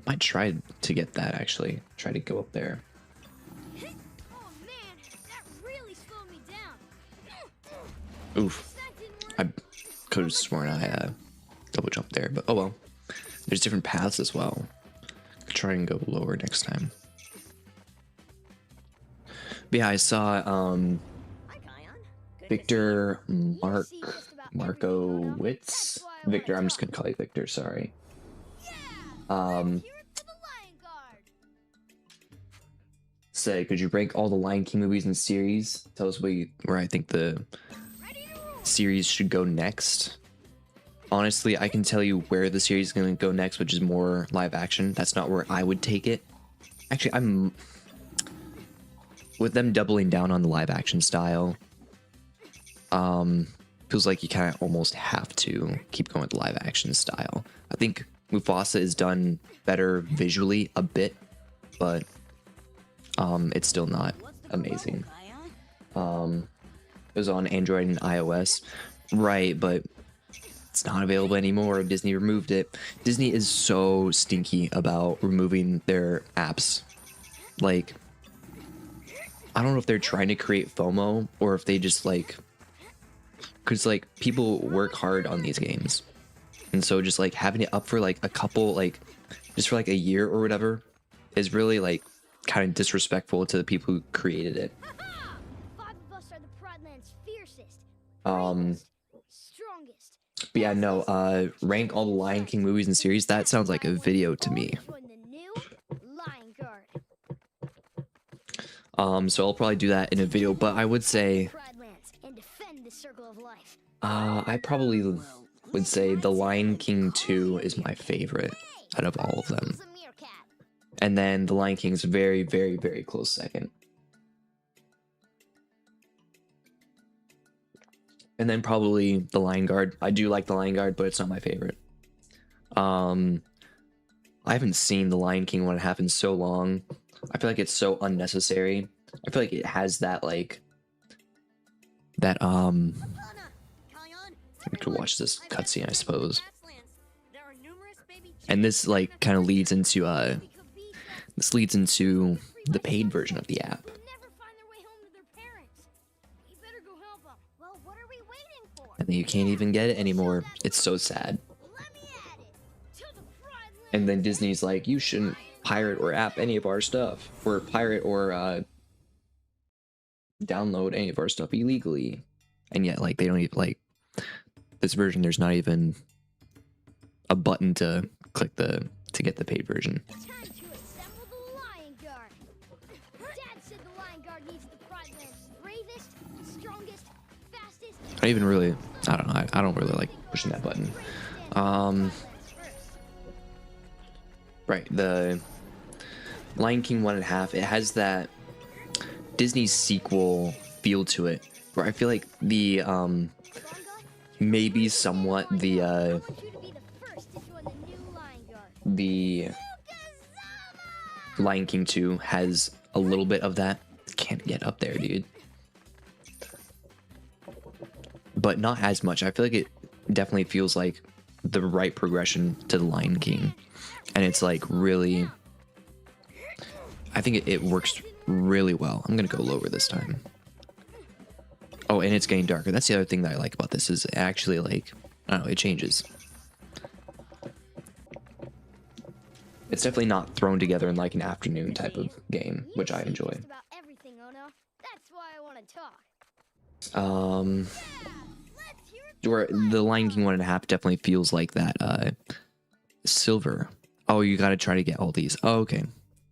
Might try to get that, actually. Try to go up there. Oh man, that really slowed me down. Oof. I could have sworn I double jumped there, but oh well. There's different paths as well. Could try and go lower next time. But yeah, I saw Victor Markowitz. Victor, I'm just gonna call you Victor, sorry. Say, could you rank all the Lion King movies and series? Tell us where I think the series should go next. Honestly, I can tell you where the series is going to go next, which is more live action. That's not where I would take it. Actually, I'm with them doubling down on the live action style. Feels like you kind of almost have to keep going with the live action style. I think Mufasa is done better visually a bit, but it's still not amazing. It was on Android and iOS, right? But it's not available anymore. Disney removed it. Disney is so stinky about removing their apps. Like, I don't know if they're trying to create FOMO or if they just like, because like people work hard on these games, and so just like having it up for like a couple, like just for like a year or whatever, is really like kind of disrespectful to the people who created it. But yeah, no, rank all the Lion King movies and series. That sounds like a video to me. So I'll probably do that in a video, but I would say, I probably would say The Lion King 2 is my favorite out of all of them. And then The Lion King is very, very, very close second. And then probably The Lion Guard. I do like The Lion Guard, but it's not my favorite. I haven't seen The Lion King when it happened so long. I feel like it's so unnecessary. I feel like it has that like that we could watch this cutscene, I suppose. And this like kind of leads into the paid version of the app. And then you can't even get it anymore. It's so sad. And then Disney's like, you shouldn't pirate or app any of our stuff, or pirate or download any of our stuff illegally. And yet, like, they don't even, like, this version, there's not even a button to click to get the paid version. Time to assemble the Lion Guard. Dad said the Lion Guard needs the Pride Land's bravest, strongest, fastest. I don't know, I don't really like pushing that button. Right, the Lion King 1.5, it has that Disney sequel feel to it, where I feel like the maybe somewhat the I want you to be the first to join the new Lion Guard. the Lion King 2 has a little bit of that. Can't get up there, dude. But not as much. I feel like it definitely feels like the right progression to the Lion King. And it's like really, I think it works really well. I'm gonna go lower this time. Oh, and it's getting darker. That's the other thing that I like about this is actually, like, I don't know, it changes. It's definitely not thrown together in like an afternoon type of game, which I enjoy. Just about everything, Ono. That's why I want to talk. Where the Lion King 1.5 definitely feels like that silver. Oh, you gotta try to get all these. Oh, okay.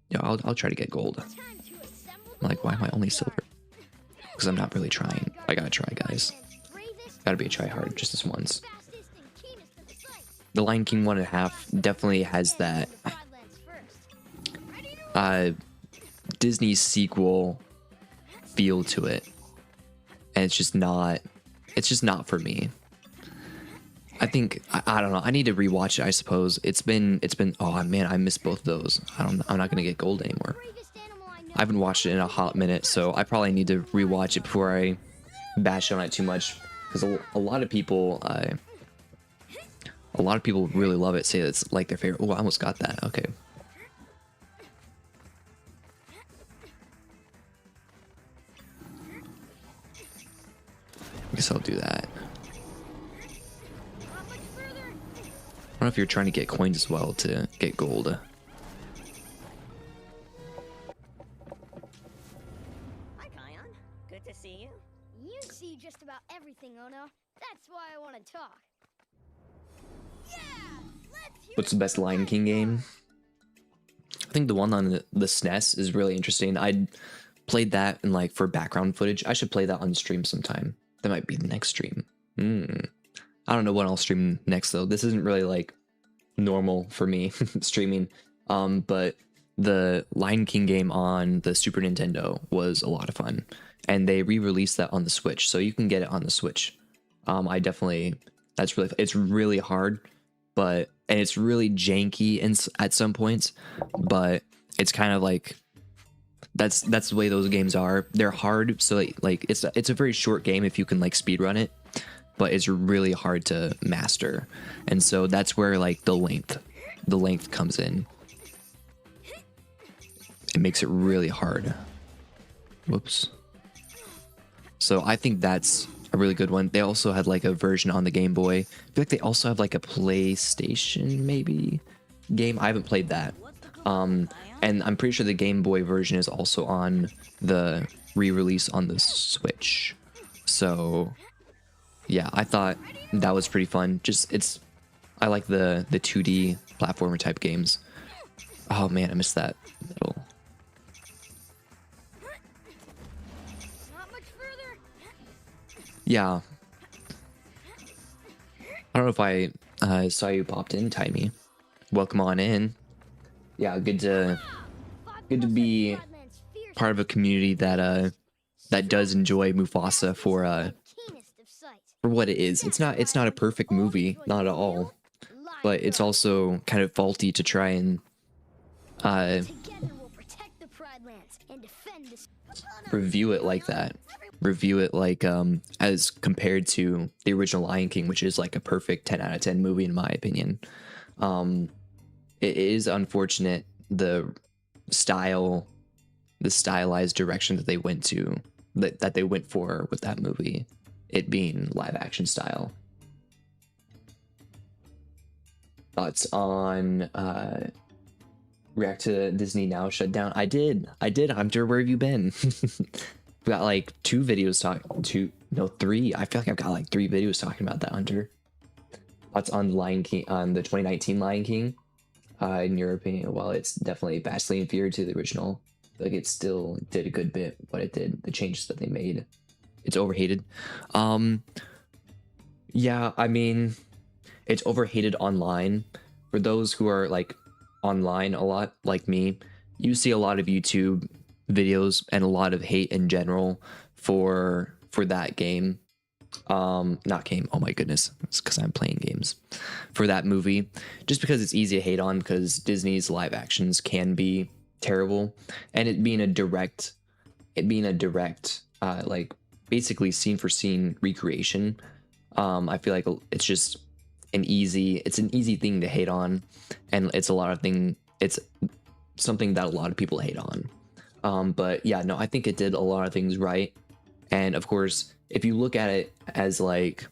Yeah, I'll try to get gold. I'm like, why am I only silver? Because I'm not really trying. I gotta try, guys. Gotta be a try hard just this once. The Lion King 1.5 definitely has that Disney sequel feel to it. And it's just not for me. I think I don't know. I need to rewatch it, I suppose. It's been oh man, I missed both of those. I'm not gonna get gold anymore. I haven't watched it in a hot minute, so I probably need to rewatch it before I bash on it too much. Because a lot of people really love it, say it's like their favorite. Oh, I almost got that. Okay. I guess I'll do that. I don't know if you're trying to get coins as well to get gold. Hi, Kion. Good to see you. You see just about everything, Ono. That's why I want to talk. Yeah, let's hear What's the best Lion King game? I think the one on the SNES is really interesting. I played that in like for background footage. I should play that on stream sometime. That might be the next stream. I don't know what I'll stream next though. This isn't really like normal for me streaming. But the Lion King game on the Super Nintendo was a lot of fun, and they re-released that on the Switch, so you can get it on the Switch. It's really hard, and it's really janky at some points, but it's kind of like that's the way those games are. They're hard, so like it's a very short game if you can like speedrun it, but it's really hard to master, and so that's where like the length comes in. It makes it really hard. Whoops. So I think that's a really good one. They also had like a version on the Game Boy. I feel like they also have like a PlayStation maybe game. I haven't played that. And I'm pretty sure the Game Boy version is also on the re-release on the Switch. So yeah, I thought that was pretty fun. I like the 2D platformer type games. Oh man, I missed that middle. Not much further. Yeah. I don't know if I saw you popped in, Timey. Welcome on in. Yeah, good to be part of a community that does enjoy Mufasa for what it is. It's not a perfect movie, not at all. But it's also kind of faulty to try and review it like that. Review it like as compared to the original Lion King, which is like a perfect 10 out of 10 movie in my opinion. It is unfortunate the stylized direction that they went for with that movie, it being live action style. Thoughts on React to Disney Now shut down? I did, Hunter. Where have you been? got like three. I feel like I've got like 3 videos talking about that, Hunter. That's on Lion King, on the 2019 Lion King. In your opinion, while it's definitely vastly inferior to the original, like it still did a good bit. What it did, the changes that they made, it's overhated. Yeah, I mean, it's overhated online. For those who are like online a lot, like me, you see a lot of YouTube videos and a lot of hate in general for that game. Not game, oh my goodness, it's because I'm playing games. For that movie, just because it's easy to hate on, because Disney's live actions can be terrible, and it being a direct like basically scene for scene recreation. I feel like it's just an easy thing to hate on, and it's something that a lot of people hate on. But yeah, no, I think it did a lot of things right. And of course, if you look at it as like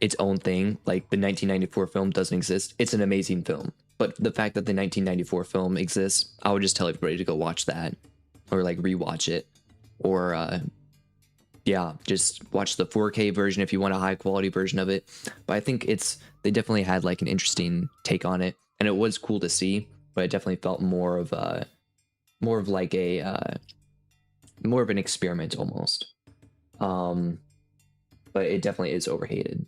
its own thing, like the 1994 film doesn't exist, it's an amazing film. But the fact that the 1994 film exists, I would just tell everybody to go watch that, or like rewatch it, or yeah, just watch the 4K version if you want a high quality version of it. But I think they definitely had like an interesting take on it, and it was cool to see. But it definitely felt more of like a more of an experiment almost. But it definitely is overhated.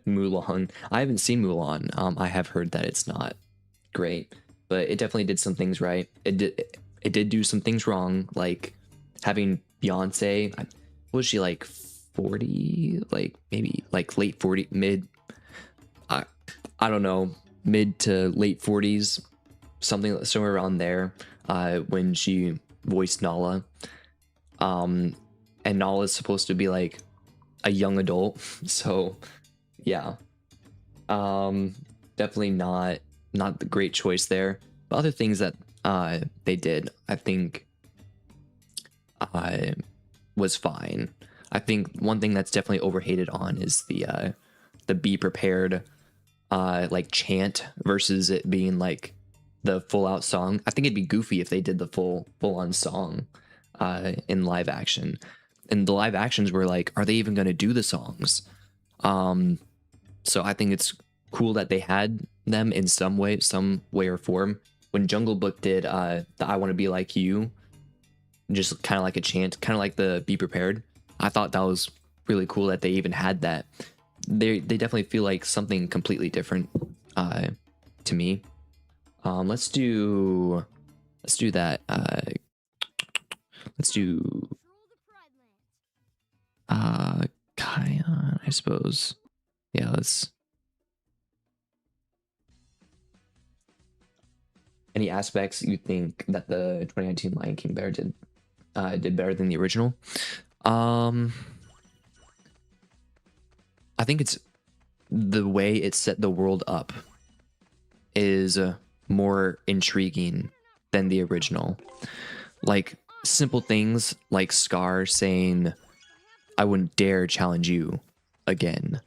Mulan. I haven't seen Mulan. I have heard that it's not great, but it definitely did some things right. It did do some things wrong, like having Beyonce. Was she like 40? Like maybe like late 40, mid. I don't know, mid to late 40s, somewhere around there. When she voiced Nala. And Nala's supposed to be like a young adult, so yeah. Definitely not the great choice there. But other things that they did, I think was fine. I think one thing that's definitely overhated on is the be prepared like chant versus it being like the full out song. I think it'd be goofy if they did the full on song in live action. And the live actions were like, are they even going to do the songs? So I think it's cool that they had them in some way or form. When Jungle Book did the I Want to Be Like You, just kind of like a chant, kind of like the Be Prepared, I thought that was really cool that they even had that. They definitely feel like something completely different to me. Let's do that. Let's do Kion, I suppose. Yeah, let's. Any aspects you think that the 2019 Lion King bear did better than the original? I think it's the way it set the world up is more intriguing than the original. Like simple things like Scar saying, "I wouldn't dare challenge you again."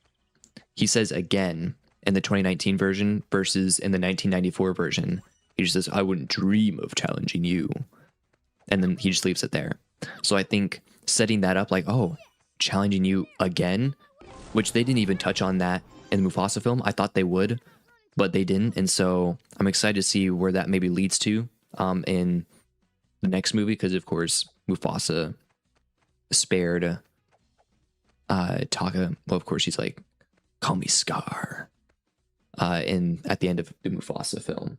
He says again in the 2019 version versus in the 1994 version. He just says, "I wouldn't dream of challenging you." And then he just leaves it there. So I think setting that up like, oh, challenging you again, which they didn't even touch on that in the Mufasa film. I thought they would, but they didn't. And so I'm excited to see where that maybe leads to in the next movie, because of course Mufasa spared Taka. Well, of course he's like, "Call me Scar," at the end of the Mufasa film.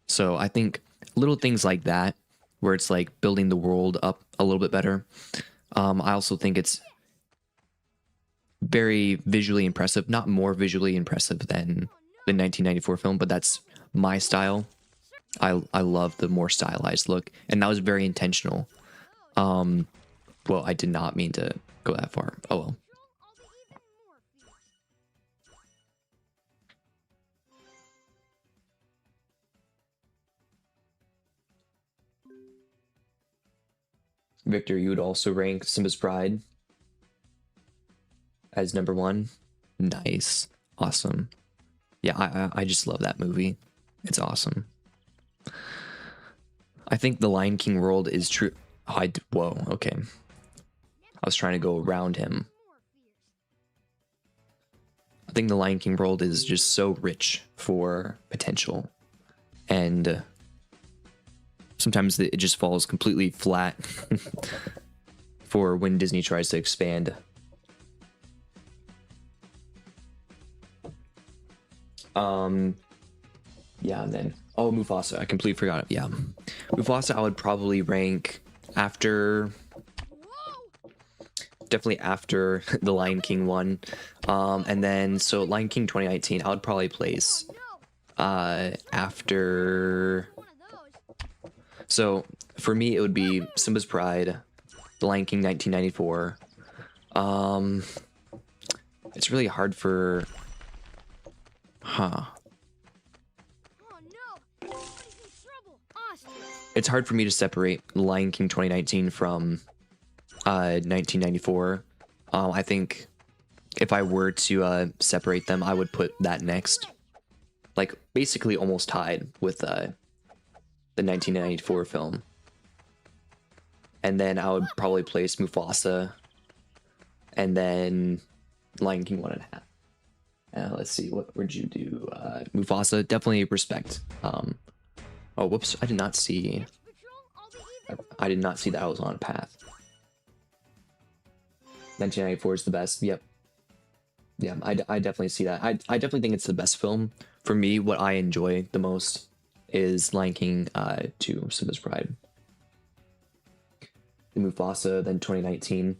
So I think little things like that, where it's like building the world up a little bit better. I also think it's very visually impressive, not more visually impressive than the 1994 film, but that's my style. I love the more stylized look, and that was very intentional. Well, I did not mean to go that far. Oh well. Victor, you would also rank Simba's Pride as number 1. Nice. Awesome. Yeah, I just love that movie. It's awesome. I think the Lion King world is true. Whoa, okay. I was trying to go around him. I think the Lion King world is just so rich for potential, and sometimes it just falls completely flat for when Disney tries to expand. Yeah, and then Mufasa, I completely forgot it. Yeah, Mufasa I would probably rank after, definitely after the Lion King one. And then so Lion King 2019 I would probably place after. So for me it would be Simba's Pride, the Lion King 1994. It's really hard for it's hard for me to separate Lion King 2019 from 1994. I think if I were to separate them, I would put that next, like basically almost tied with the 1994 film. And then I would probably place Mufasa, and then Lion King 1.5. Let's see, what would you do? Mufasa, definitely respect. Oh, whoops! I did not see. I did not see that I was on a path. 1994 is the best. Yep. Yeah, I definitely see that. I definitely think it's the best film. For me, what I enjoy the most is Lion King 2, Simba's Pride. Mufasa, then 2019.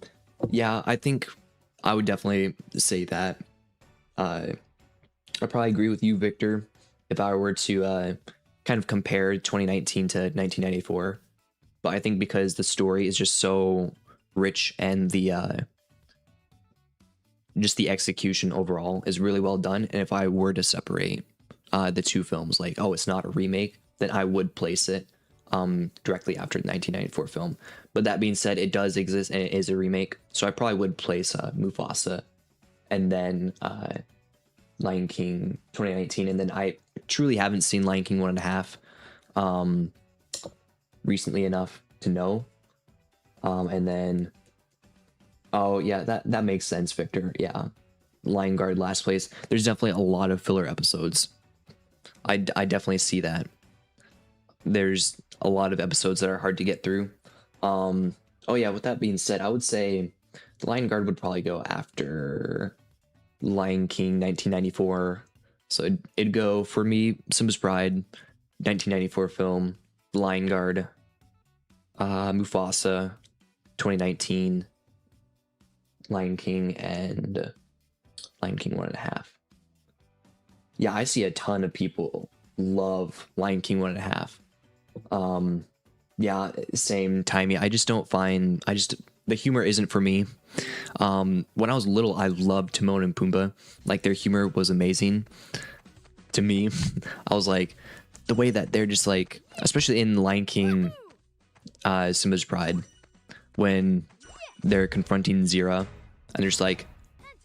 Yeah, I think I would definitely say that. I probably agree with you, Victor, if I were to kind of compare 2019 to 1994. But I think because the story is just so rich and the just the execution overall is really well done. And if I were to separate the two films, like, oh, it's not a remake, then I would place it directly after the 1994 film. But that being said, it does exist and it is a remake. So I probably would place Mufasa and then Lion King 2019. And then I truly haven't seen Lion King 1.5 recently enough to know. And then, oh yeah, that makes sense, Victor. Yeah, Lion Guard last place. There's definitely a lot of filler episodes. I definitely see that. There's a lot of episodes that are hard to get through. Oh yeah, with that being said, I would say the Lion Guard would probably go after Lion King 1994. So it'd go for me, Simba's Pride, 1994 film, Lion Guard, Mufasa, 2019, Lion King, and Lion King 1.5. Yeah, I see a ton of people love Lion King 1.5. Yeah, same timey. I just don't find, the humor isn't for me. When I was little, I loved Timon and Pumbaa. Like, their humor was amazing to me. I was like, the way that they're just like, especially in Lion King, Simba's Pride, when they're confronting Zira and they're just like,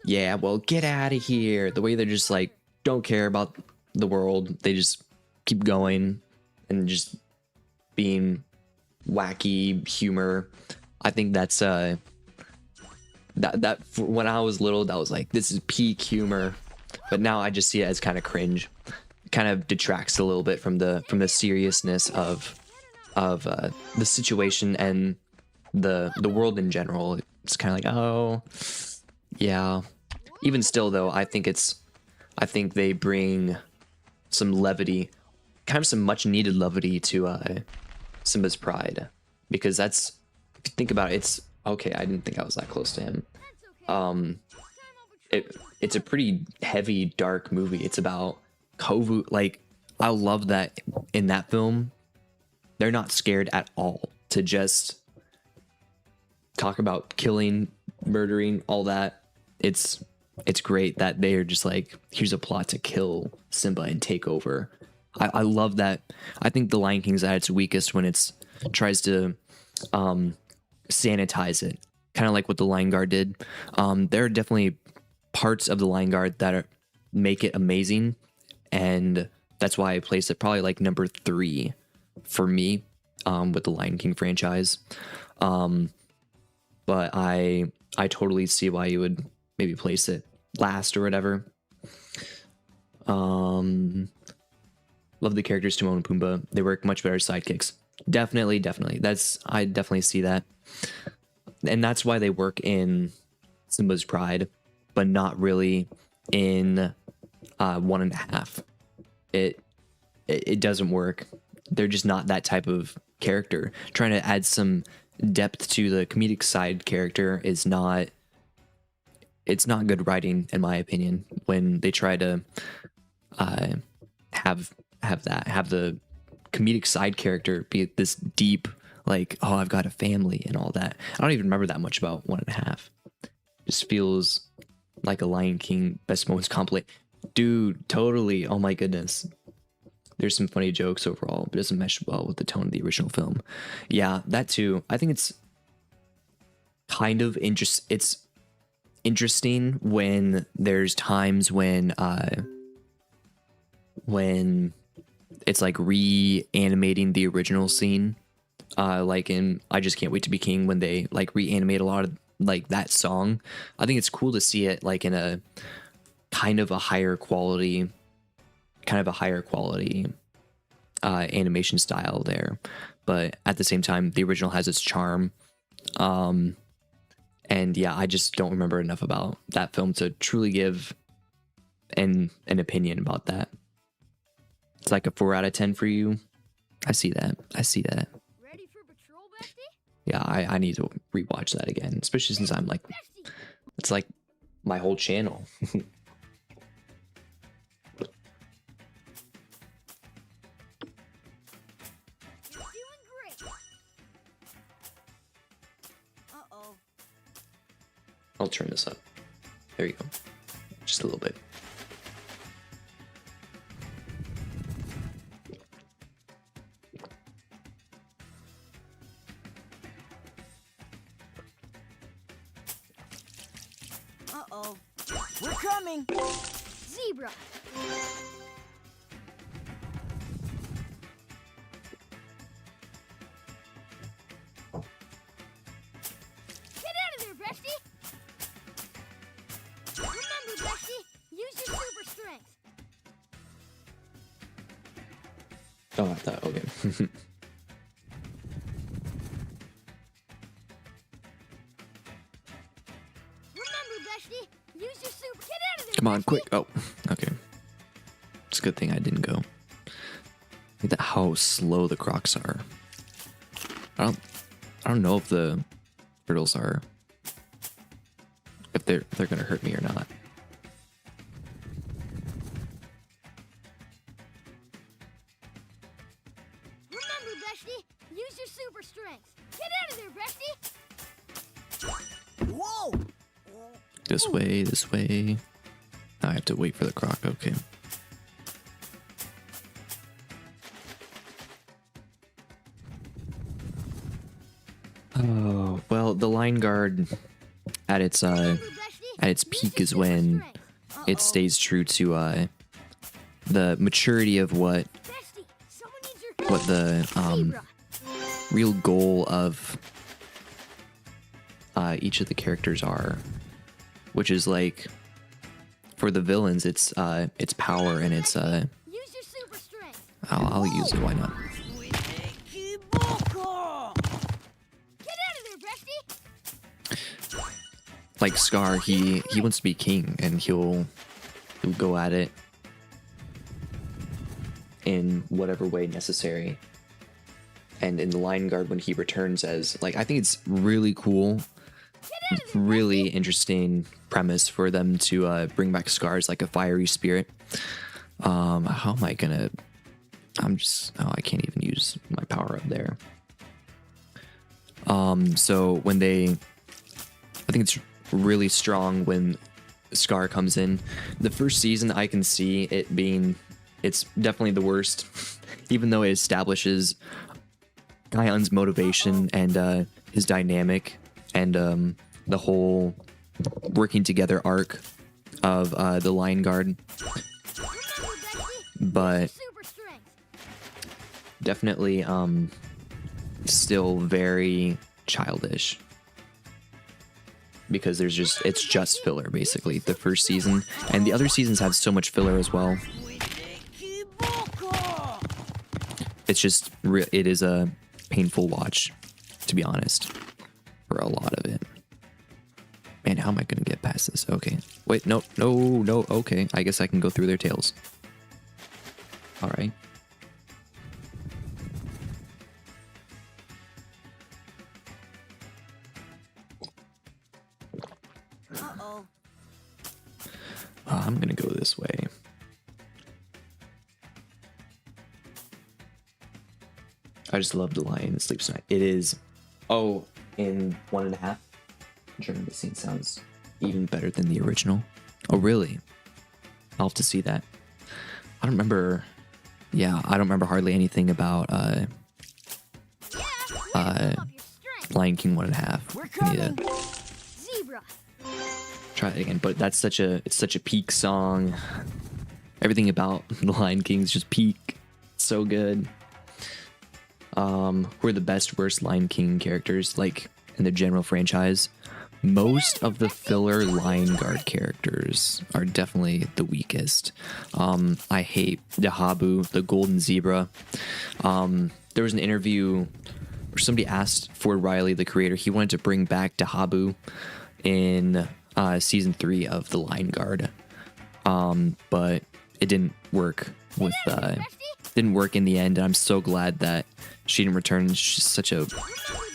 yeah, well, get out of here. The way they're just like, don't care about the world. They just keep going and just being wacky humor. I think that's that when I was little, that was like, this is peak humor. But now I just see it as kind of cringe. It kind of detracts a little bit from the seriousness of the situation and the world in general. It's kind of like, oh yeah. Even still though, I think they bring some levity, kind of some much needed levity to Simba's Pride, because that's, if you think about it, it's okay. I didn't think I was that close to him. It's a pretty heavy, dark movie. It's about Kovu. Like, I love that in that film, they're not scared at all to just talk about killing, murdering, all that. It's great that they're just like, here's a plot to kill Simba and take over. I love that. I think The Lion King's at its weakest when it's tries to sanitize it, kind of like what the Lion Guard did. There are definitely parts of the Lion Guard that make it amazing, and that's why I place it probably like number 3 for me. with the Lion King franchise. But I totally see why you would maybe place it last or whatever. Love the characters Timon and Pumbaa. They work much better as sidekicks. Definitely. I definitely see that. And that's why they work in Simba's Pride, but not really in 1.5. It doesn't work. They're just not that type of character. Trying to add some depth to the comedic side character is not, it's not good writing in my opinion when they try to have the comedic side character be this deep, like, oh, I've got a family and all that. I don't even remember that much about 1.5. Just feels like a Lion King best moments compilation. Dude, totally. Oh my goodness. There's some funny jokes overall, but it doesn't mesh well with the tone of the original film. Yeah, that too. I think it's kind of interesting when there's times when it's like reanimating the original scene. Like in I Just Can't Wait to Be King, when they like reanimate a lot of like that song. I think it's cool to see it like in a kind of a higher quality animation style there, but at the same time the original has its charm. And yeah, I just don't remember enough about that film to truly give an opinion about that. It's like a 4 out of 10 for you. I see that. Ready for patrol, Bestie? Yeah, I need to rewatch that again, especially since I'm like, Bestie! it's like my whole channel. You're doing great! Uh-oh. I'll turn this up. There you go. Just a little bit. Uh-oh. We're coming! Zebra! Get out of there, Bestie! Remember, Bestie, use your super strength! Oh, I thought, okay. Remember, Bestie, use your super... Get out of there, Come on, Bestie! quick. Oh, okay. It's a good thing I didn't go. Look at how slow the crocs are. I don't know if the turtles are, if they're gonna hurt me or not. Remember, Bestie, use your super strength! Get out of there, Bestie! Whoa! This way, this way. Now I have to wait for the croc. Okay. Oh, well, the line guard at its peak is when it stays true to the maturity of what Bestie, someone needs your help! what the Zebra! real goal of each of the characters are, which is like for the villains, it's power and it's Use your super strength! I'll use it. Why not? Get out of there, Bestie! Like Scar, he wants to be king, and he'll go at it in whatever way necessary. And in the Lion Guard, when he returns as like, I think it's really cool, really interesting premise for them to bring back Scar as like a fiery spirit. How am I gonna? I can't even use my power up there. So when I think it's really strong when Scar comes in. The first season, I can see it being, it's definitely the worst, even though it establishes Kion's motivation and his dynamic and the whole working together arc of the Lion Guard. But Super strength! definitely still very childish. Because it's just filler basically, the first season. And the other seasons have so much filler as well. It's just, it is a painful watch, to be honest, for a lot of it. Man, how am I gonna get past this? Okay. Wait, no, okay. I guess I can go through their tails. Alright. Uh-oh. I'm gonna go this way. I just love the Lion Sleeps Tonight. It is, oh, in 1.5. During the scene sounds even better than the original. Oh, really? I'll have to see that. I don't remember. Yeah, I don't remember hardly anything about Lion King 1.5. We're I need coming. to Zebra. try it again. But that's it's such a peak song. Everything about the Lion King is just peak. It's so good. Who are the best, worst Lion King characters, like in the general franchise? Most of the filler Lion Guard characters are definitely the weakest. I hate Dahabu, the golden zebra. There was an interview where somebody asked Ford Riley, the creator, he wanted to bring back Dahabu in season 3 of the Lion Guard, but it didn't work with didn't work in the end. And I'm so glad that she didn't return. She's such a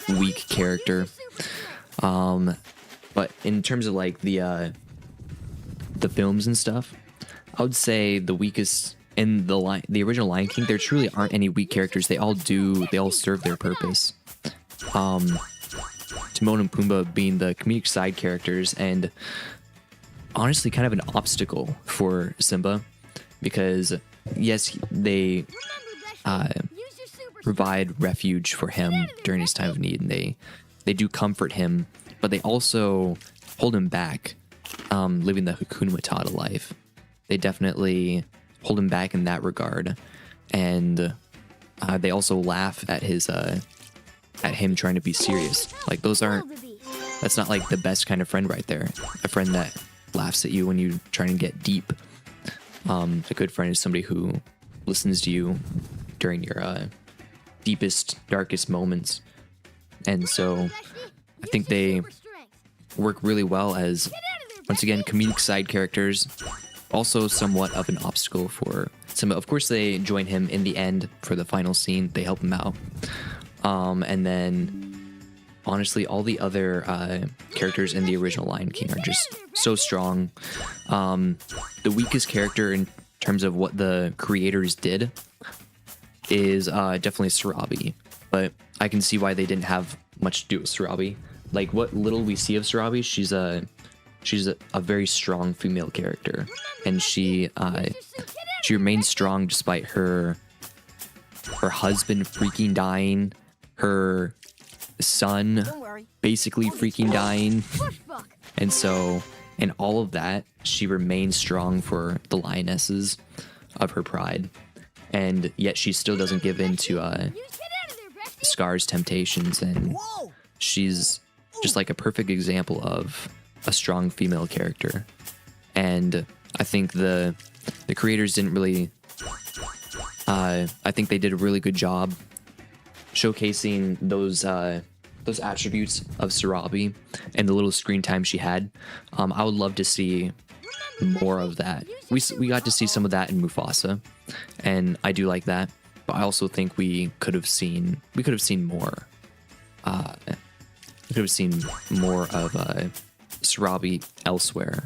weak character. But in terms of like the films and stuff, I would say the weakest in the original Lion King, there truly aren't any weak characters. They all serve their purpose. Timon and Pumbaa being the comedic side characters, and honestly kind of an obstacle for Simba, because yes, they provide refuge for him during his time of need, and they do comfort him, but they also hold him back, living the Hakuna Matata life. They definitely hold him back in that regard, and they also laugh at him trying to be serious. Like that's not like the best kind of friend right there. A friend that laughs at you when you're trying to get deep. A good friend is somebody who listens to you during your deepest, darkest moments. And so I think they work really well as, once again, comedic side characters, also somewhat of an obstacle for Simba. Of course, they join him in the end for the final scene. They help him out. And then, honestly, all the other characters in the original Lion King are just so strong. The weakest character in terms of what the creators did is definitely Sarabi. But I can see why they didn't have much to do with Sarabi. Like, what little we see of Sarabi, she's a very strong female character, and she remains strong despite her husband freaking dying, her son Don't worry. basically freaking dying, and so in all of that, she remains strong for the lionesses of her pride, and yet she still doesn't give in to Scar's temptations, and Whoa! she's just like a perfect example of a strong female character. And I think the creators didn't really I think they did a really good job showcasing those attributes of Sarabi and the little screen time she had. I would love to see more of that. We got to see some of that in Mufasa, and I do like that. But I also think we could have seen more. We could have seen more of Sarabi elsewhere,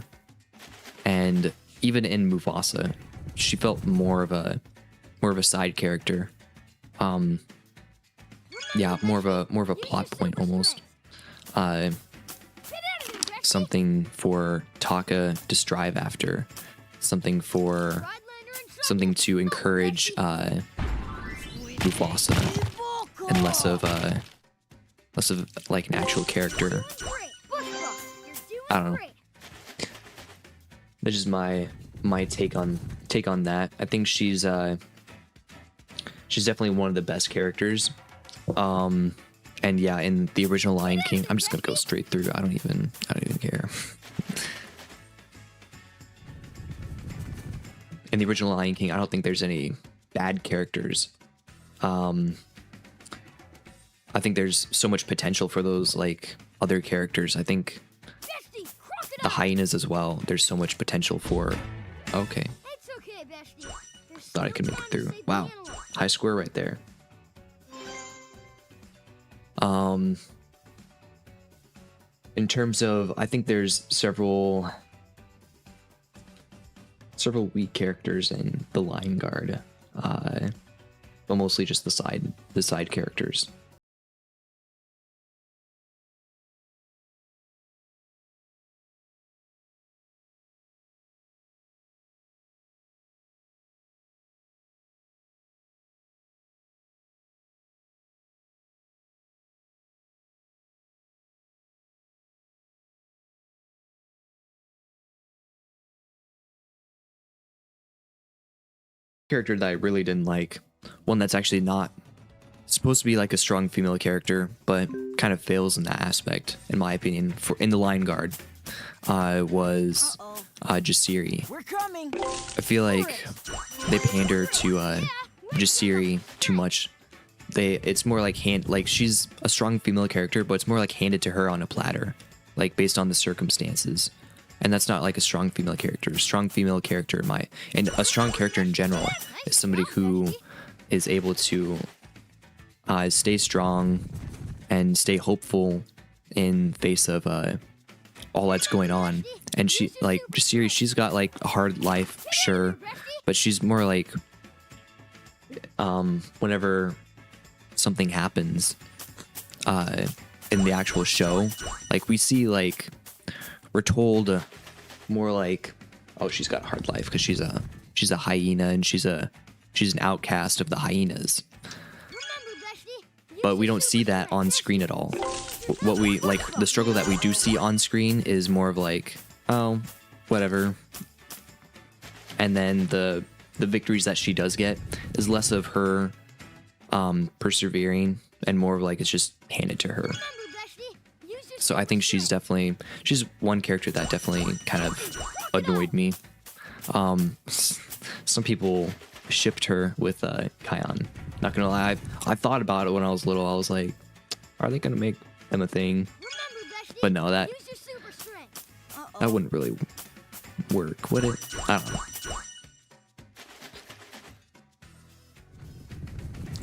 and even in Mufasa, she felt more of a side character. Yeah, more of a plot point almost. Something for Taka to strive after, something to encourage Mufasa, and less of like an actual character. I don't know. That's just my take on that. I think she's definitely one of the best characters And yeah, in the original Lion King, I'm just gonna go straight through. I don't even care. In the original Lion King, I don't think there's any bad characters. I think there's so much potential for those like other characters. I think Bestie, crocodile! the hyenas as well. There's so much potential for. Okay, It's okay, Bestie. There's thought I still could make time it to through. save the Wow, animals. high score right there. In terms of, I think there's several weak characters in the Lion Guard, but mostly just the side characters. Character that I really didn't like, one that's actually not supposed to be like a strong female character, but kind of fails in that aspect, in my opinion, for in the Lion Guard, was Jasiri. We're coming. I feel like they pander to Jasiri too much. It's more like she's a strong female character, but it's more like handed to her on a platter, like based on the circumstances. And that's not like a strong female character. A strong female character, and a strong character in general is somebody who is able to stay strong and stay hopeful in face of all that's going on. And she, like Jasiri, she's got like a hard life, sure, but she's more like whenever something happens in the actual show, like we see like we're told more like, oh, she's got a hard life because she's a hyena and she's an outcast of the hyenas. Remember, Bestie, But we don't see that on screen at all. What we like, the struggle that we do see on screen is more of like, oh, whatever. And then the victories that she does get is less of her persevering and more of like it's just handed to her. remember, Bestie, use your So I think she's one character that definitely kind of annoyed me. Some people shipped her with Kion. Not gonna lie, I thought about it when I was little. I was like, are they gonna make them a thing? remember, Bestie, But no, that use your super strength. that wouldn't really work, would it? I don't know.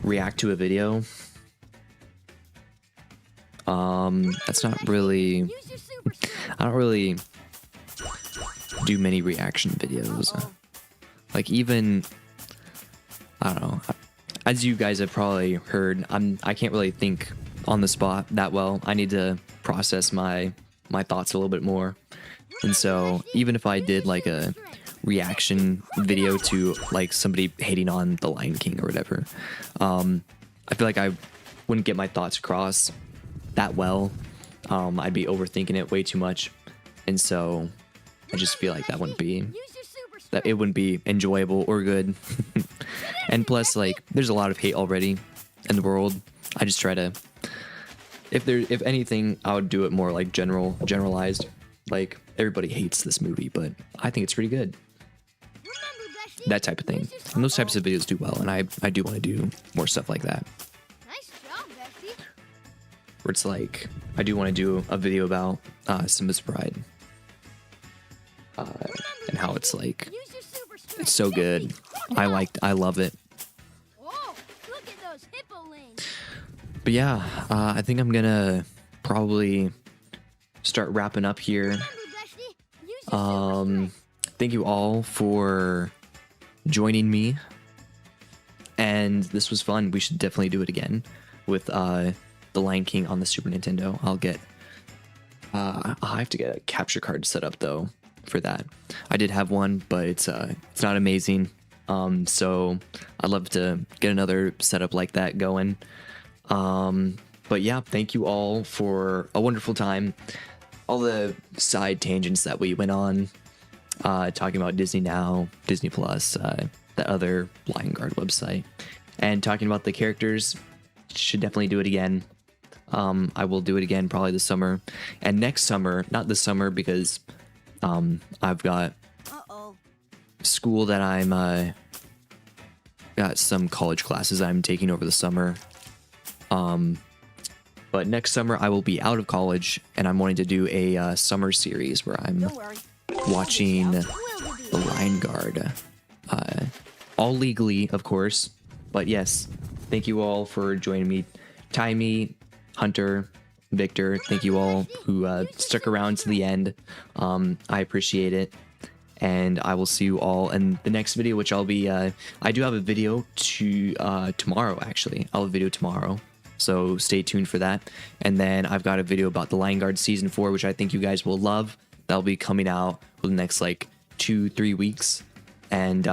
React to a video. That's not really. Use your super strength. I don't really do many reaction videos. Like even, I don't know. As you guys have probably heard, I can't really think on the spot that well. I need to process my thoughts a little bit more. And so even if I did like a reaction video to like somebody hating on the Lion King or whatever, I feel like I wouldn't get my thoughts across that well. I'd be overthinking it way too much, and so I just feel like that wouldn't be Use your super strength. that it wouldn't be enjoyable or good. And plus, like, there's a lot of hate already in the world. I just try to, if anything, I would do it more like generalized. Like everybody hates this movie, but I think it's pretty good. Remember, Bestie, That type of thing. And those types of videos do well, and I do want to do more stuff like that. nice job, Bestie. Where it's like I do want to do a video about Simba's Pride, and how it's like Use your super strength. it's so good. I love it. Whoa, look at those hippo lanes. But yeah, I think I'm gonna probably start wrapping up here. Remember, Bestie, use your super strength. Thank you all for joining me, and this was fun. We should definitely do it again with the Lion King on the Super Nintendo. I'll have to get a capture card set up though for that. I did have one, but it's not amazing. So I'd love to get another setup like that going. But yeah, thank you all for a wonderful time. All the side tangents that we went on, talking about Disney Now, Disney Plus, that other Lion Guard website, and talking about the characters. should definitely do it again. I will do it again probably this summer, and next summer, not this summer because I've got Uh-oh. school that I'm got some college classes I'm taking over the summer. But next summer I will be out of college, and I'm wanting to do a summer series where I'm Don't worry. watching Will the Lion Guard, all legally, of course. But yes, thank you all for joining me. Timey, Hunter, Victor, thank you all who stuck around to the end. I appreciate it. And I will see you all in the next video, which I'll be, I do have a video tomorrow, actually. I'll have a video tomorrow. So stay tuned for that. And then I've got a video about the Lion Guard Season 4, which I think you guys will love. That'll be coming out for the next like 2-3 weeks. And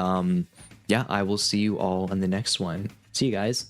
yeah, I will see you all in the next one. See you guys.